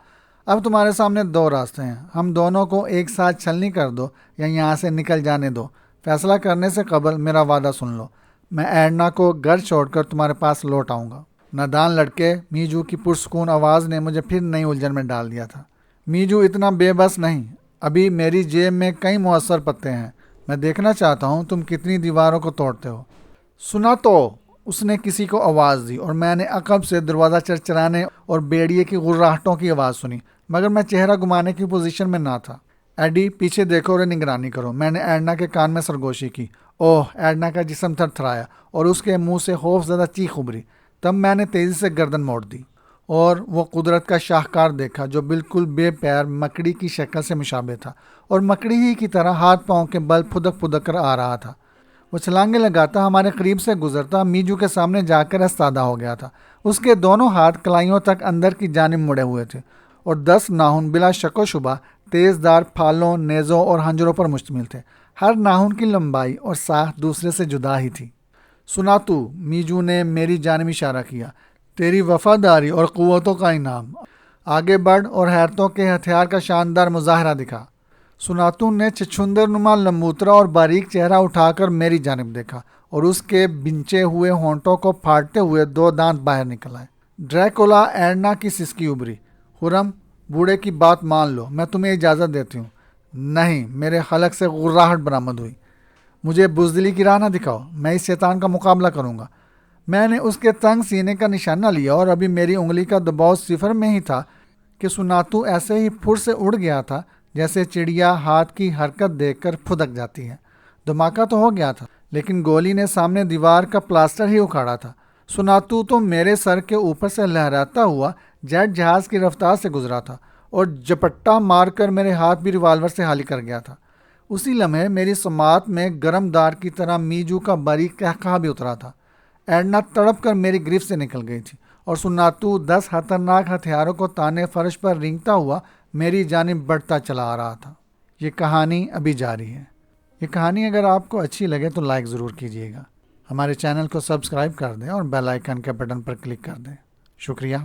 اب تمہارے سامنے 2 راستے ہیں، ہم دونوں کو ایک ساتھ چھلنی کر دو یا یہاں سے نکل جانے دو۔ فیصلہ کرنے سے قبل میرا وعدہ سن لو، میں ایڈنا کو گھر چھوڑ کر تمہارے پاس لوٹ آؤں گا۔ نادان لڑکے، میجو کی پرسکون آواز نے مجھے پھر نئی الجھن میں ڈال دیا تھا۔ میجو اتنا بے بس نہیں، ابھی میری جیب میں کئی مؤثر پتے ہیں، میں دیکھنا چاہتا ہوں تم کتنی دیواروں کو توڑتے ہو۔ سنا تو، اس نے کسی کو آواز دی، اور میں نے عقب سے دروازہ چرچرانے اور بیڑیے کی غراہٹوں کی آواز سنی، مگر میں چہرہ گھمانے کی پوزیشن میں نہ تھا۔ ایڈی، پیچھے دیکھو اور نگرانی کرو، میں نے ایڈنا کے کان میں سرگوشی کی۔ اوہ! ایڈنا کا جسم تھر تھرایا اور اس کے منہ سے خوف زدہ چیخ ابھری۔ تب میں نے تیزی سے گردن موڑ دی اور وہ قدرت کا شاہکار دیکھا جو بالکل بے پیر مکڑی کی شکل سے مشابہ تھا، اور مکڑی ہی کی طرح ہاتھ پاؤں کے بل پھدک پھدک کر آ رہا تھا۔ وہ چھلانگیں لگاتا ہمارے قریب سے گزرتا میجو کے سامنے جا کر استادہ ہو گیا تھا۔ اس کے دونوں ہاتھ کلائیوں تک اندر کی جانب مڑے ہوئے تھے، اور 10 ناخن بلا شک و شبہ تیز دار پھالوں، نیزوں اور ہنجروں پر مشتمل تھے۔ ہر ناخن کی لمبائی اور ساخت دوسرے سے جدا ہی تھی۔ سنا تو، میجو نے میری جانب اشارہ کیا، تیری وفاداری اور قوتوں کا انعام۔ آگے بڑھ اور حیرتوں کے ہتھیار کا شاندار مظاہرہ دکھا۔ سناتو نے چھچھندر نما لمبوترا اور باریک چہرہ اٹھا کر میری جانب دیکھا، اور اس کے بنچے ہوئے ہونٹوں کو پھاڑتے ہوئے 2 دانت باہر نکل آئے۔ ڈریکولا ایڈنا کی سسکی ابری۔ خرم، بوڑھے کی بات مان لو، میں تمہیں اجازت دیتی ہوں۔ نہیں، میرے حلق سے غراہٹ برآمد ہوئی۔ مجھے بزدلی کی راہ نہ دکھاؤ، میں اس شیطان کا مقابلہ کروں گا۔ میں نے اس کے تنگ سینے کا نشانہ لیا اور ابھی میری انگلی کا دباؤ 0 میں ہی تھا کہ سناتو ایسے ہی پھر سے اڑ گیا تھا جیسے چڑیا ہاتھ کی حرکت دیکھ کر پھدک جاتی ہے۔ دھماکہ تو ہو گیا تھا لیکن گولی نے سامنے دیوار کا پلاسٹر ہی اکھاڑا تھا۔ سناتو تو میرے سر کے اوپر سے لہراتا ہوا جیٹ جہاز کی رفتار سے گزرا تھا اور جپٹا مار کر میرے ہاتھ بھی ریوالور سے خالی کر گیا تھا۔ اسی لمحے میری سماعت میں گرم دار کی طرح میجو کا باریک قہقہہ بھی اترا تھا۔ ایڈنا تڑپ کر میری گرفت سے نکل گئی تھی اور سناتو 10 خطرناک ہتھیاروں کو تانے فرش پر رینگتا ہوا میری جانب بڑھتا چلا آ رہا تھا۔ یہ کہانی ابھی جاری ہے۔ یہ کہانی اگر آپ کو اچھی لگے تو لائک ضرور کیجیے گا۔ ہمارے چینل کو سبسکرائب کر دیں اور بیل آئیکن کے بٹن پر کلک کر دیں۔ شکریہ۔